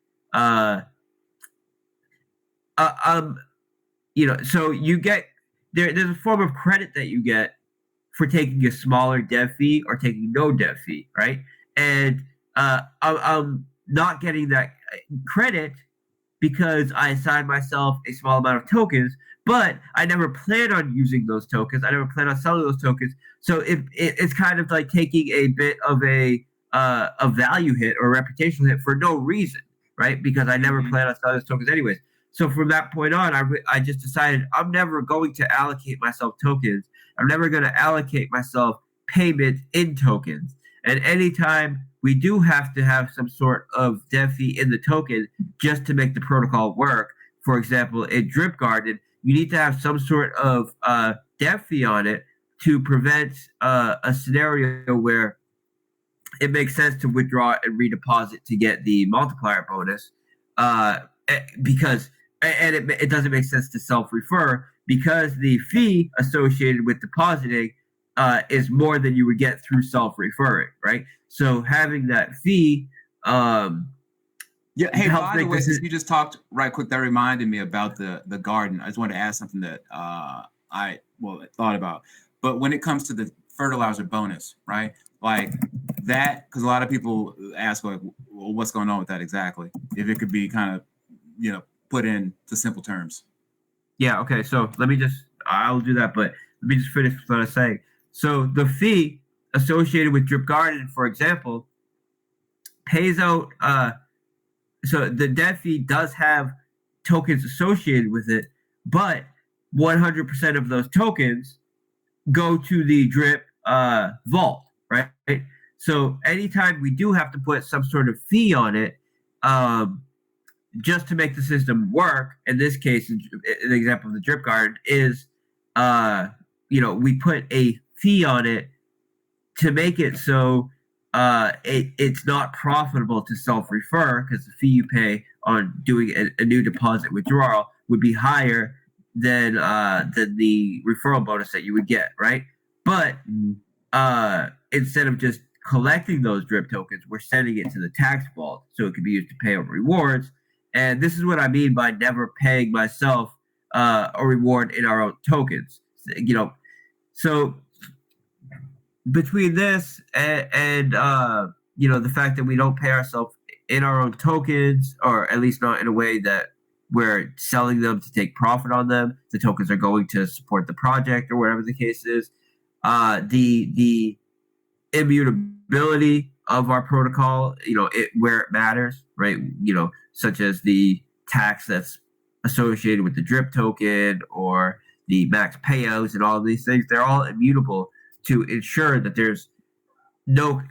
so you get there's a form of credit that you get for taking a smaller dev fee or taking no dev fee, right? And I'm not getting that credit because I assigned myself a small amount of tokens, but I never plan on using those tokens. I never plan on selling those tokens. So it's kind of like taking a bit of a value hit or a reputational hit for no reason, right? Because I never plan on selling those tokens anyways. So from that point on, I just decided I'm never going to allocate myself tokens. I'm never going to allocate myself payment in tokens. And anytime we do have to have some sort of dev fee in the token just to make the protocol work, for example, in Drip Garden, you need to have some sort of dev fee on it to prevent a scenario where it makes sense to withdraw and redeposit to get the multiplier bonus because it doesn't make sense to self-refer because the fee associated with depositing is more than you would get through self-referring, right? So having that fee yeah. Hey, by the way, since you just talked right quick, that reminded me about the garden. I just wanted to ask something that I thought about. But when it comes to the fertilizer bonus, right? Like that, because a lot of people ask, like, well, what's going on with that exactly? If it could be kind of, put in to simple terms. Yeah. Okay. So I'll do that, but let me just finish what I was saying. So the fee associated with Drip Garden, for example, pays out. So the dev fee does have tokens associated with it, but 100% of those tokens go to the Drip vault, right? So anytime we do have to put some sort of fee on it, just to make the system work, in this case, an example of the Drip Garden is, we put a fee on it to make it so it's not profitable to self-refer because the fee you pay on doing a new deposit withdrawal would be higher than the referral bonus that you would get, right? But instead of just collecting those drip tokens, we're sending it to the tax vault so it can be used to pay out rewards. And this is what I mean by never paying myself a reward in our own tokens. So between this and the fact that we don't pay ourselves in our own tokens, or at least not in a way that we're selling them to take profit on them, the tokens are going to support the project or whatever the case is. The immutability of our protocol, where it matters, right? Such as the tax that's associated with the drip token or the max payouts and all of these things, they're all immutable to ensure that there's no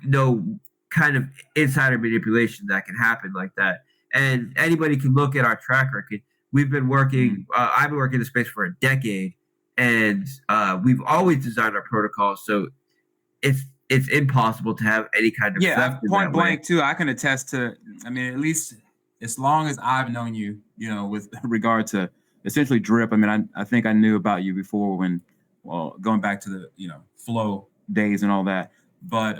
kind of insider manipulation that can happen like that. And anybody can look at our track record. We've been working, I've been working in the space for a decade, and we've always designed our protocols so it's impossible to have any kind of theft point blank too. I can attest to, at least as long as I've known you, with regard to essentially drip. I think I knew about you before going back to the flow days and all that. But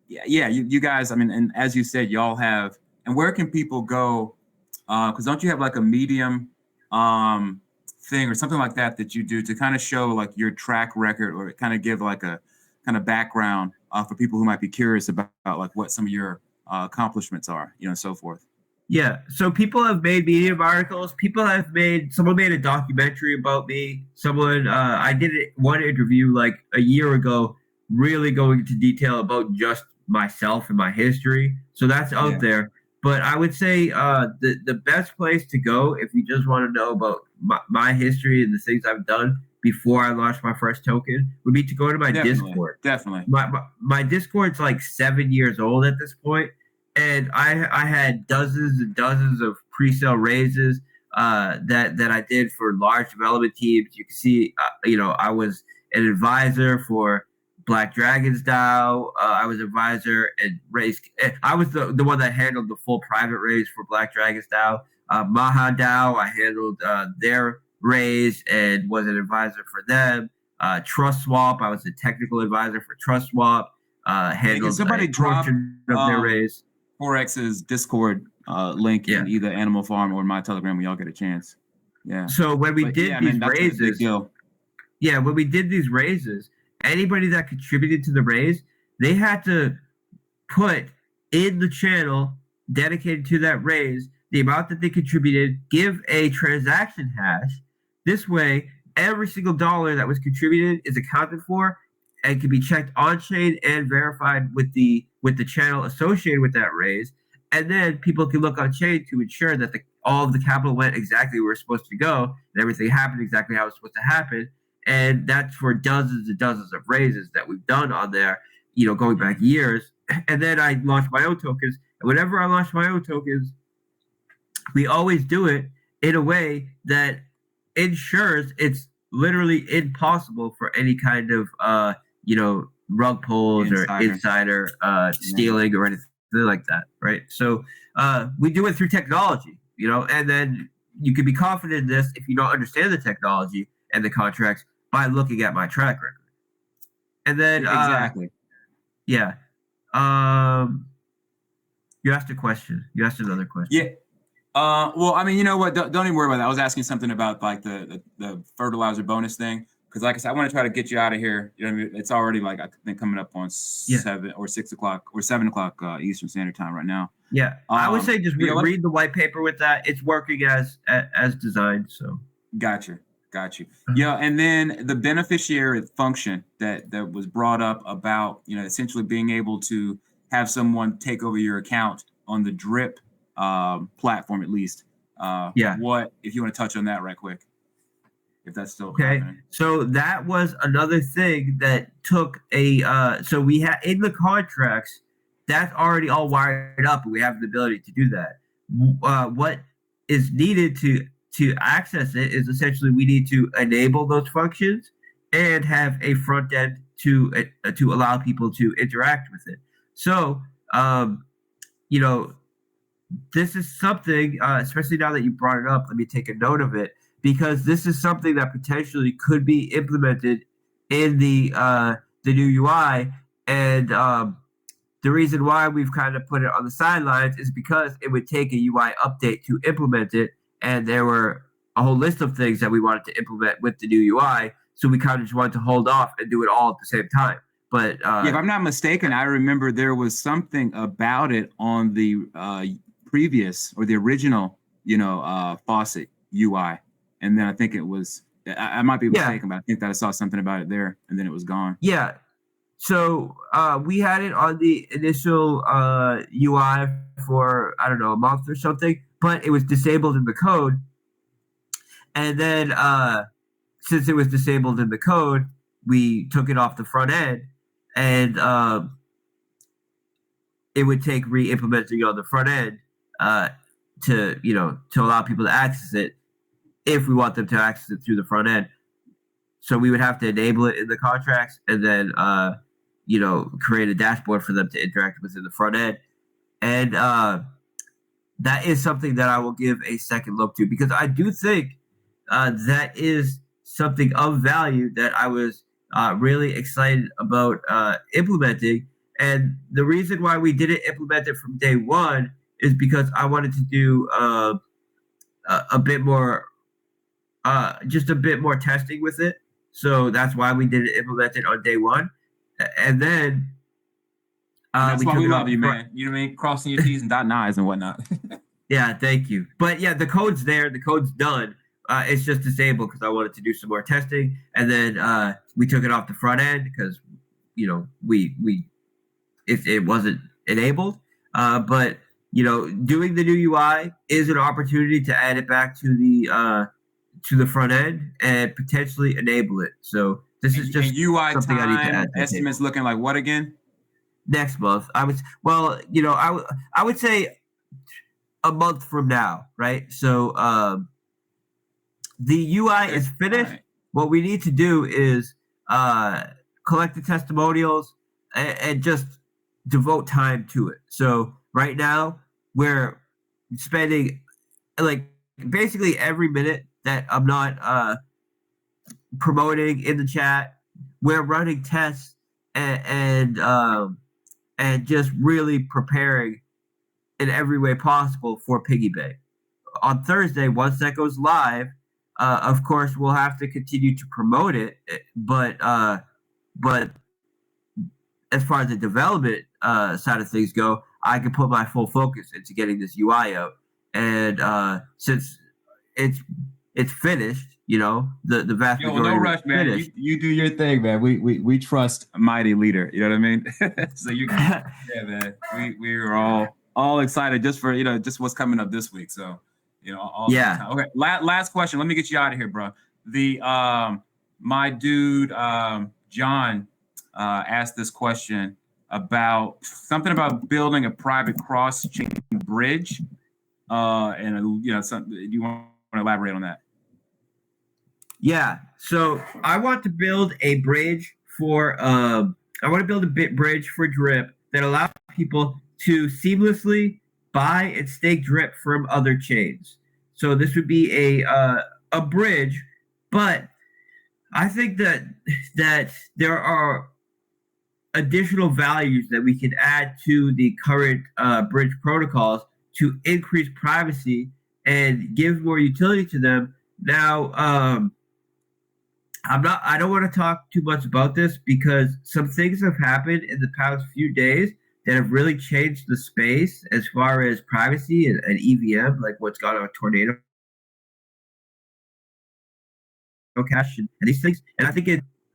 you guys, and as you said, y'all have. And where can people go? Because don't you have like a Medium thing or something like that you do to kind of show like your track record, or kind of give like a kind of background for people who might be curious about like what some of your accomplishments are, and so forth. Yeah. So people have made Medium articles. Someone made a documentary about me. I did one interview like a year ago, really going into detail about just myself and my history. So that's out there. But I would say the best place to go if you just want to know about my history and the things I've done before I launched my first token would be to go to my Discord. Definitely. My Discord's like 7 years old at this point, and I had dozens and dozens of pre-sale raises that I did for large development teams. You can see, I was an advisor for Black Dragon's DAO. I was advisor and raised. I was the one that handled the full private raise for Black Dragon's DAO. Maha DAO, I handled their raise and was an advisor for them. Trust Swap, I was a technical advisor for Trust Swap. Handled somebody drop of their raise. Forex's Discord link in either Animal Farm or my Telegram when y'all get a chance. Yeah. So when we did these raises, when we did these raises, anybody that contributed to the raise, they had to put in the channel dedicated to that raise, the amount that they contributed, give a transaction hash. This way, every single dollar that was contributed is accounted for and can be checked on chain and verified with the channel associated with that raise. And then people can look on chain to ensure that all of the capital went exactly where it's supposed to go and everything happened exactly how it's supposed to happen. And that's for dozens and dozens of raises that we've done on there, going back years. And then I launched my own tokens. And whenever I launch my own tokens, we always do it in a way that ensures it's literally impossible for any kind of rug pulls or insider stealing or anything like that, right? So we do it through technology, and then you can be confident in this if you don't understand the technology and the contracts by looking at my track record. And then exactly. Yeah. You asked a question. You asked another question. Yeah. Well, I mean, you know what? Don't even worry about that. I was asking something about like the fertilizer bonus thing. Because like I said, I want to try to get you out of here. You know what I mean? It's already like, I think, coming up on 7 or 6 o'clock or 7 o'clock Eastern Standard Time right now. Yeah. I would say just read the white paper with that. It's working as designed. So. Got you. Yeah. And then the beneficiary function that was brought up about, essentially being able to have someone take over your account on the drip platform, at least. What, if you want to touch on that right quick, if that's still okay happening. So that was another thing that took so we had in the contracts that's already all wired up and we have the ability to do that. What is needed to access it is essentially we need to enable those functions and have a front end to allow people to interact with it. So this is something, especially now that you brought it up, let me take a note of it, because this is something that potentially could be implemented in the new UI. And the reason why we've kind of put it on the sidelines is because it would take a UI update to implement it. And there were a whole list of things that we wanted to implement with the new UI. So we kind of just wanted to hold off and do it all at the same time. But if I'm not mistaken, I remember there was something about it on the previous or the original, faucet UI. And then I think it was, I might be mistaken, but I think that I saw something about it there and then it was gone. Yeah. So we had it on the initial UI for, I don't know, a month or something, but it was disabled in the code. And then since it was disabled in the code, we took it off the front end and it would take re-implementing on the front end to allow people to access it if we want them to access it through the front end. So we would have to enable it in the contracts and then create a dashboard for them to interact with in the front end. And that is something that I will give a second look to, because I do think that is something of value that I was really excited about implementing. And the reason why we didn't implement it from day one is because I wanted to do a bit more, just a bit more testing with it. So that's why we didn't implement it on day one. And then that's why we love you, man. You know what I mean? Crossing your T's and dotting I's and whatnot. Yeah, thank you. But yeah, the code's there. The code's done. It's just disabled because I wanted to do some more testing. And then we took it off the front end because, it wasn't enabled. But, doing the new UI is an opportunity to add it back to the front end and potentially enable it. So this is just UI something time, I need to add. Estimates looking like what again? Next month. I would say a month from now, right? So the UI is finished. Right. What we need to do is collect the testimonials and just devote time to it. So right now we're spending like basically every minute that I'm not promoting in the chat, we're running tests and just really preparing in every way possible for Piggy Bank. On Thursday, once that goes live, of course we'll have to continue to promote it, but as far as the development side of things go, I can put my full focus into getting this UI out. And since it's finished, the vast Yo, no majority of rush, it's man. finished. You do your thing, man. We trust a mighty leader. You know what I mean? So yeah, man. We are all excited just for just what's coming up this week. So all good time. Okay, last question. Let me get you out of here, bro. The my dude John asked this question about something about building a private cross-chain bridge. And do you want to elaborate on that? Yeah. So I want to build a bridge for I want to build a bridge for Drip that allows people to seamlessly buy and stake Drip from other chains. So this would be a bridge, but I think that there are additional values that we can add to the current bridge protocols to increase privacy and give more utility to them. Now, I don't want to talk too much about this because some things have happened in the past few days that have really changed the space as far as privacy and EVM, like what's gone on with Tornado Cash and these things. And I think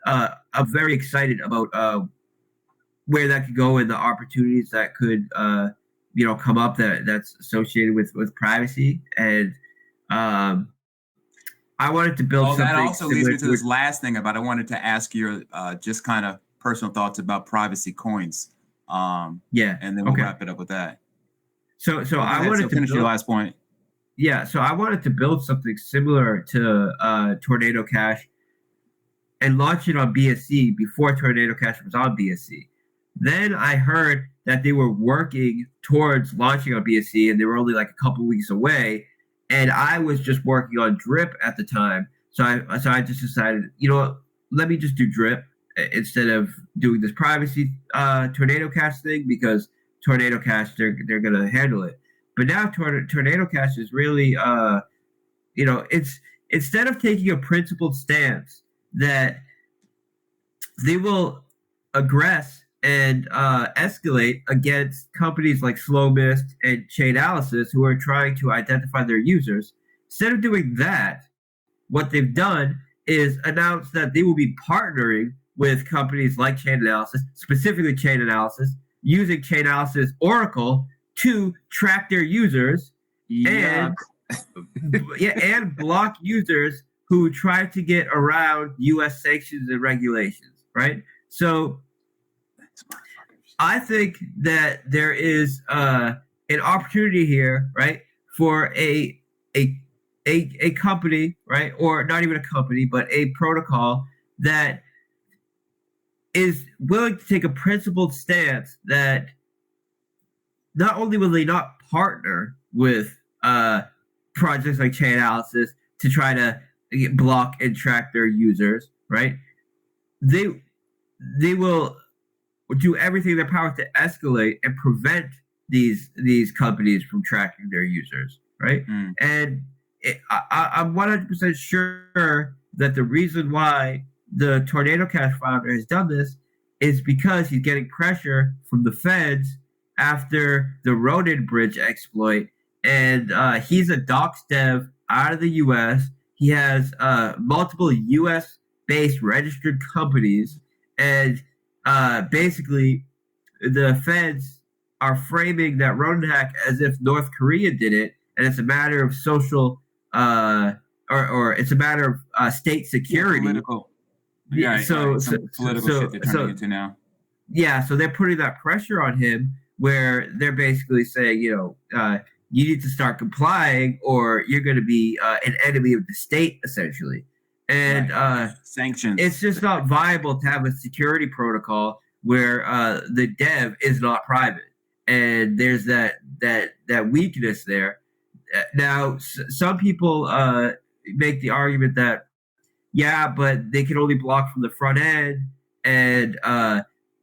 I'm very excited about where that could go and the opportunities that could come up that's associated with privacy. And I wanted to build something. That also leads me to this last thing about I wanted to ask your just kind of personal thoughts about privacy coins. And then we'll wrap it up with that. So I wanted to finish your last point. Yeah, so I wanted to build something similar to Tornado Cash and launch it on BSC before Tornado Cash was on BSC. Then I heard that they were working towards launching on BSC and they were only like a couple weeks away. And I was just working on Drip at the time. So I just decided, let me just do Drip instead of doing this privacy Tornado Cash thing because Tornado Cash, they're going to handle it. But now Tornado Cash is really, it's instead of taking a principled stance that they will aggress and escalate against companies like Slowmist and Chainalysis who are trying to identify their users. Instead of doing that, what they've done is announce that they will be partnering with companies like Chainalysis, specifically Chainalysis, using Chainalysis Oracle to track their users and block users who try to get around U.S. sanctions and regulations, right? So I think that there is an opportunity here, right, for a company, right, or not even a company, but a protocol that is willing to take a principled stance that not only will they not partner with projects like Chainalysis to try to block and track their users, right? They will do everything in their power to escalate and prevent these companies from tracking their users, right? And I'm 100% sure that the reason why the Tornado Cash founder has done this is because he's getting pressure from the feds after the Ronin Bridge exploit. And he's a docs dev out of the U.S. He has multiple U.S.-based registered companies. And basically, the feds are framing that Ronin hack as if North Korea did it. And it's a matter of social or it's a matter of state security. Political. Yeah, political shit they're turning into now. Yeah, so they're putting that pressure on him where they're basically saying, you need to start complying or you're going to be an enemy of the state, essentially. And sanctions. It's just not viable to have a security protocol where the dev is not private. And there's that weakness there. Now, some people make the argument that, yeah, but they can only block from the front end. And,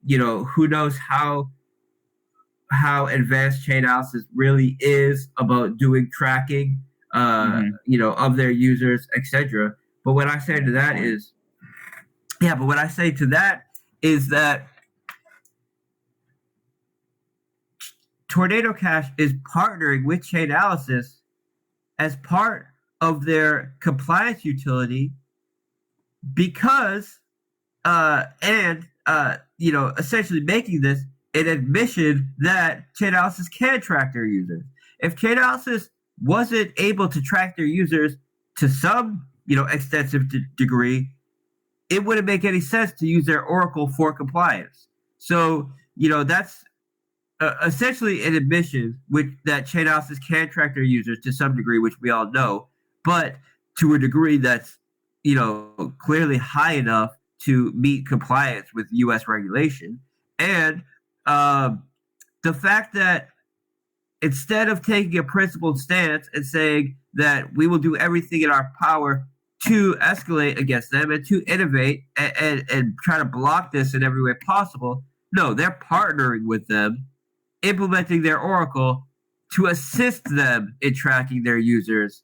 who knows how advanced Chainalysis really is about doing tracking, of their users, etc. But what I say to that is, Tornado Cash is partnering with Chainalysis as part of their compliance utility because essentially making this an admission that Chainalysis can track their users. If Chainalysis wasn't able to track their users to some extensive degree, it wouldn't make any sense to use their Oracle for compliance. So that's essentially an admission that Chainalysis can track their users to some degree, which we all know, but to a degree that's clearly high enough to meet compliance with U.S. regulation. And the fact that instead of taking a principled stance and saying that we will do everything in our power to escalate against them and to innovate and try to block this in every way possible, no, they're partnering with them, implementing their Oracle to assist them in tracking their users,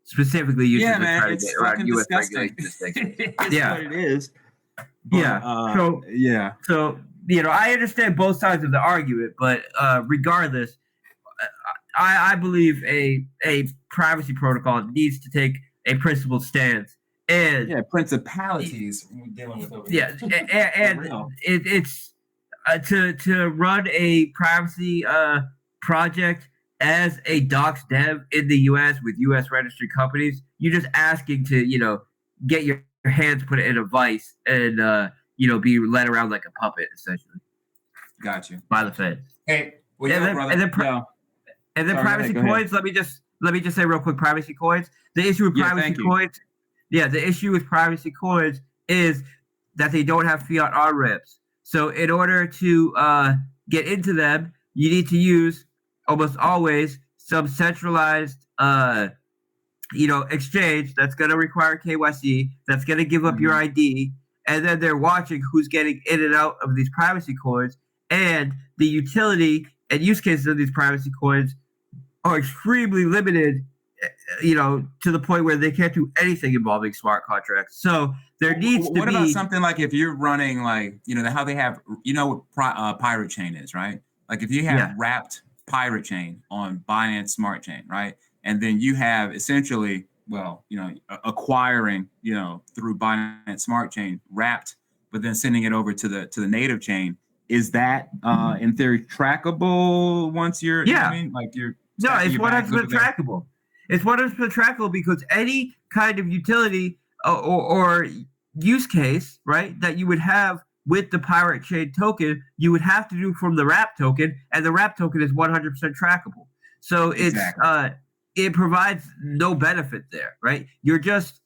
specifically users that try to get around U.S. regulations. It's what it is. But, So I understand both sides of the argument, but regardless, I believe a privacy protocol needs to take a principled stance. And principalities we're dealing with over here. And it's to run a privacy project as a docs dev in the U.S. with U.S. registered companies. You're just asking to get your hands put in a vice and be led around like a puppet, essentially. Got you. By the feds. Hey, and then privacy coins. Let me just say real quick. Privacy coins. The issue with privacy coins. Yeah, the issue with privacy coins is that they don't have fiat on-ramps. So in order to get into them, you need to use almost always some centralized exchange that's going to require KYC, that's going to give up your ID, and then they're watching who's getting in and out of these privacy coins, and the utility and use cases of these privacy coins are extremely limited, to the point where they can't do anything involving smart contracts. So there needs to be... What about something like if you're running how they have, what Pirate Chain is, right? Like if you have wrapped Pirate Chain on Binance Smart Chain, right? And then you have essentially, acquiring, through Binance Smart Chain wrapped, but then sending it over to the native chain. Is that in theory trackable once you're? Yeah. It's 100% trackable. It's 100% trackable because any kind of utility or use case, right, that you would have with the Pirate Chain token, you would have to do from the wrap token, and the wrap token is 100% trackable. So it provides no benefit there, right? You're just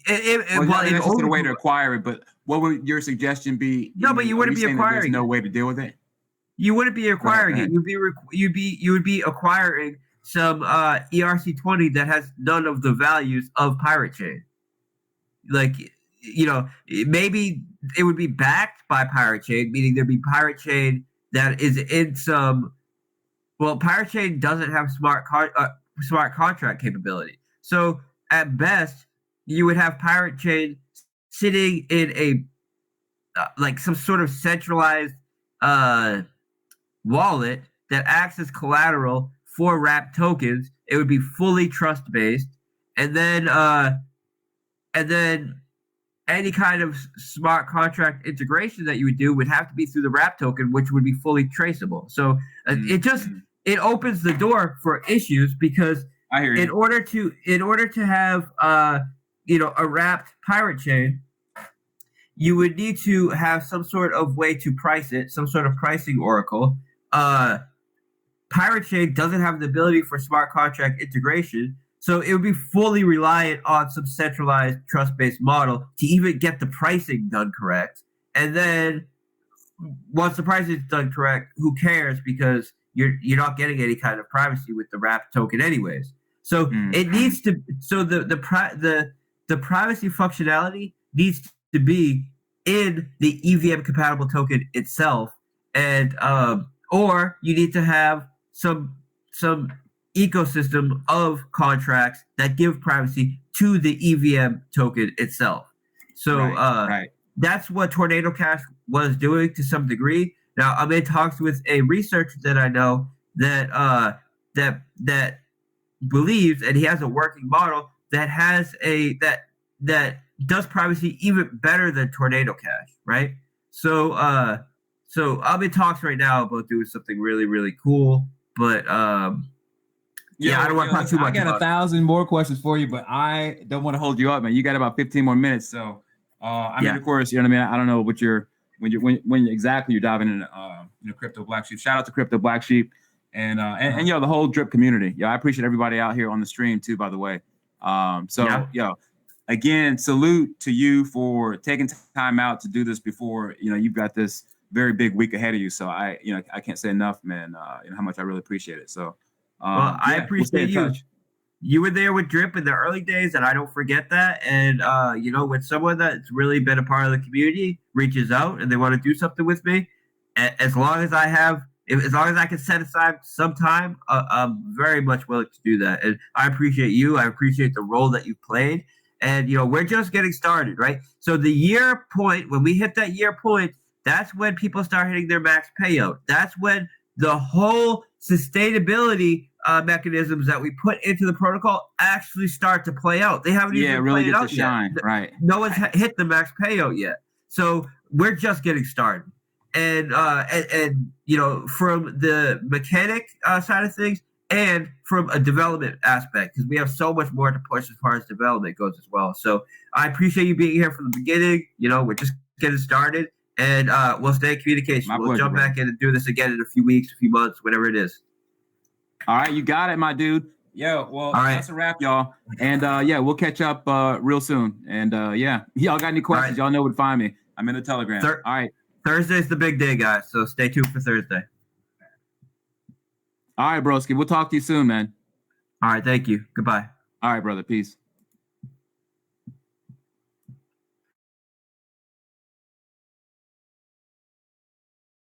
that's just a way to acquire it. But what would your suggestion be? No, but you wouldn't be acquiring. There's no way to deal with it. You wouldn't be acquiring it. You would be acquiring some ERC20 that has none of the values of Pirate Chain. Maybe it would be backed by Pirate Chain, meaning there'd be Pirate Chain that is in some. Well, Pirate Chain doesn't have smart contract capability. So at best, you would have Pirate Chain sitting in a some sort of centralized wallet that acts as collateral for wrapped tokens. It would be fully trust based, and then any kind of smart contract integration that you would do would have to be through the wrap token, which would be fully traceable. So it opens the door for issues because in order to have a wrapped Pirate Chain, you would need to have some sort of way to price it, some sort of pricing oracle. Pirate Chain doesn't have the ability for smart contract integration, so it would be fully reliant on some centralized trust-based model to even get the pricing done correct. And then once the pricing is done correct, who cares? Because you're not getting any kind of privacy with the wrap token anyways. So it needs to. So the privacy functionality needs to be in the EVM compatible token itself, and or you need to have some ecosystem of contracts that give privacy to the EVM token itself. So that's what Tornado Cash was doing to some degree. Now I'm in talks with a researcher that I know that believes, and he has a working model that has that does privacy even better than Tornado Cash, right? So I'm in talks right now about doing something really, really cool. But yeah, I don't want to talk too much. I got 1,000 more questions for you, but I don't want to hold you up, man. You got about 15 more minutes. So I mean, of course, you know what I mean. I don't know what when exactly you're diving into Crypto Black Sheep. Shout out to Crypto Black Sheep and the whole drip community. I appreciate everybody out here on the stream too, by the way. Again, salute to you for taking time out to do this before, you've got this very big week ahead of you. So I can't say enough, man, how much I really appreciate it. So, I appreciate you. You were there with Drip in the early days, and I don't forget that. And, when someone that's really been a part of the community reaches out and they want to do something with me, as long as I can set aside some time, I'm very much willing to do that. And I appreciate you. I appreciate the role that you've played. And, we're just getting started, right? So the year point, when we hit that year point, that's when people start hitting their max payout. That's when the whole sustainability mechanisms that we put into the protocol actually start to play out. They haven't even really played get out to shine, yet. right? No one's hit the max payout yet. So we're just getting started. And from the mechanic side of things, and from a development aspect, because we have so much more to push as far as development goes as well. So I appreciate you being here from the beginning. We're just getting started, and we'll stay in communication. We'll jump back in and do this again in a few weeks, a few months, whatever it is. All right, you got it, my dude. Well, that's a wrap, y'all. And we'll catch up real soon. And y'all got any questions? Y'all know where to find me. I'm in the Telegram. All right. Thursday's the big day, guys. So stay tuned for Thursday. All right, broski. We'll talk to you soon, man. All right. Thank you. Goodbye. All right, brother. Peace.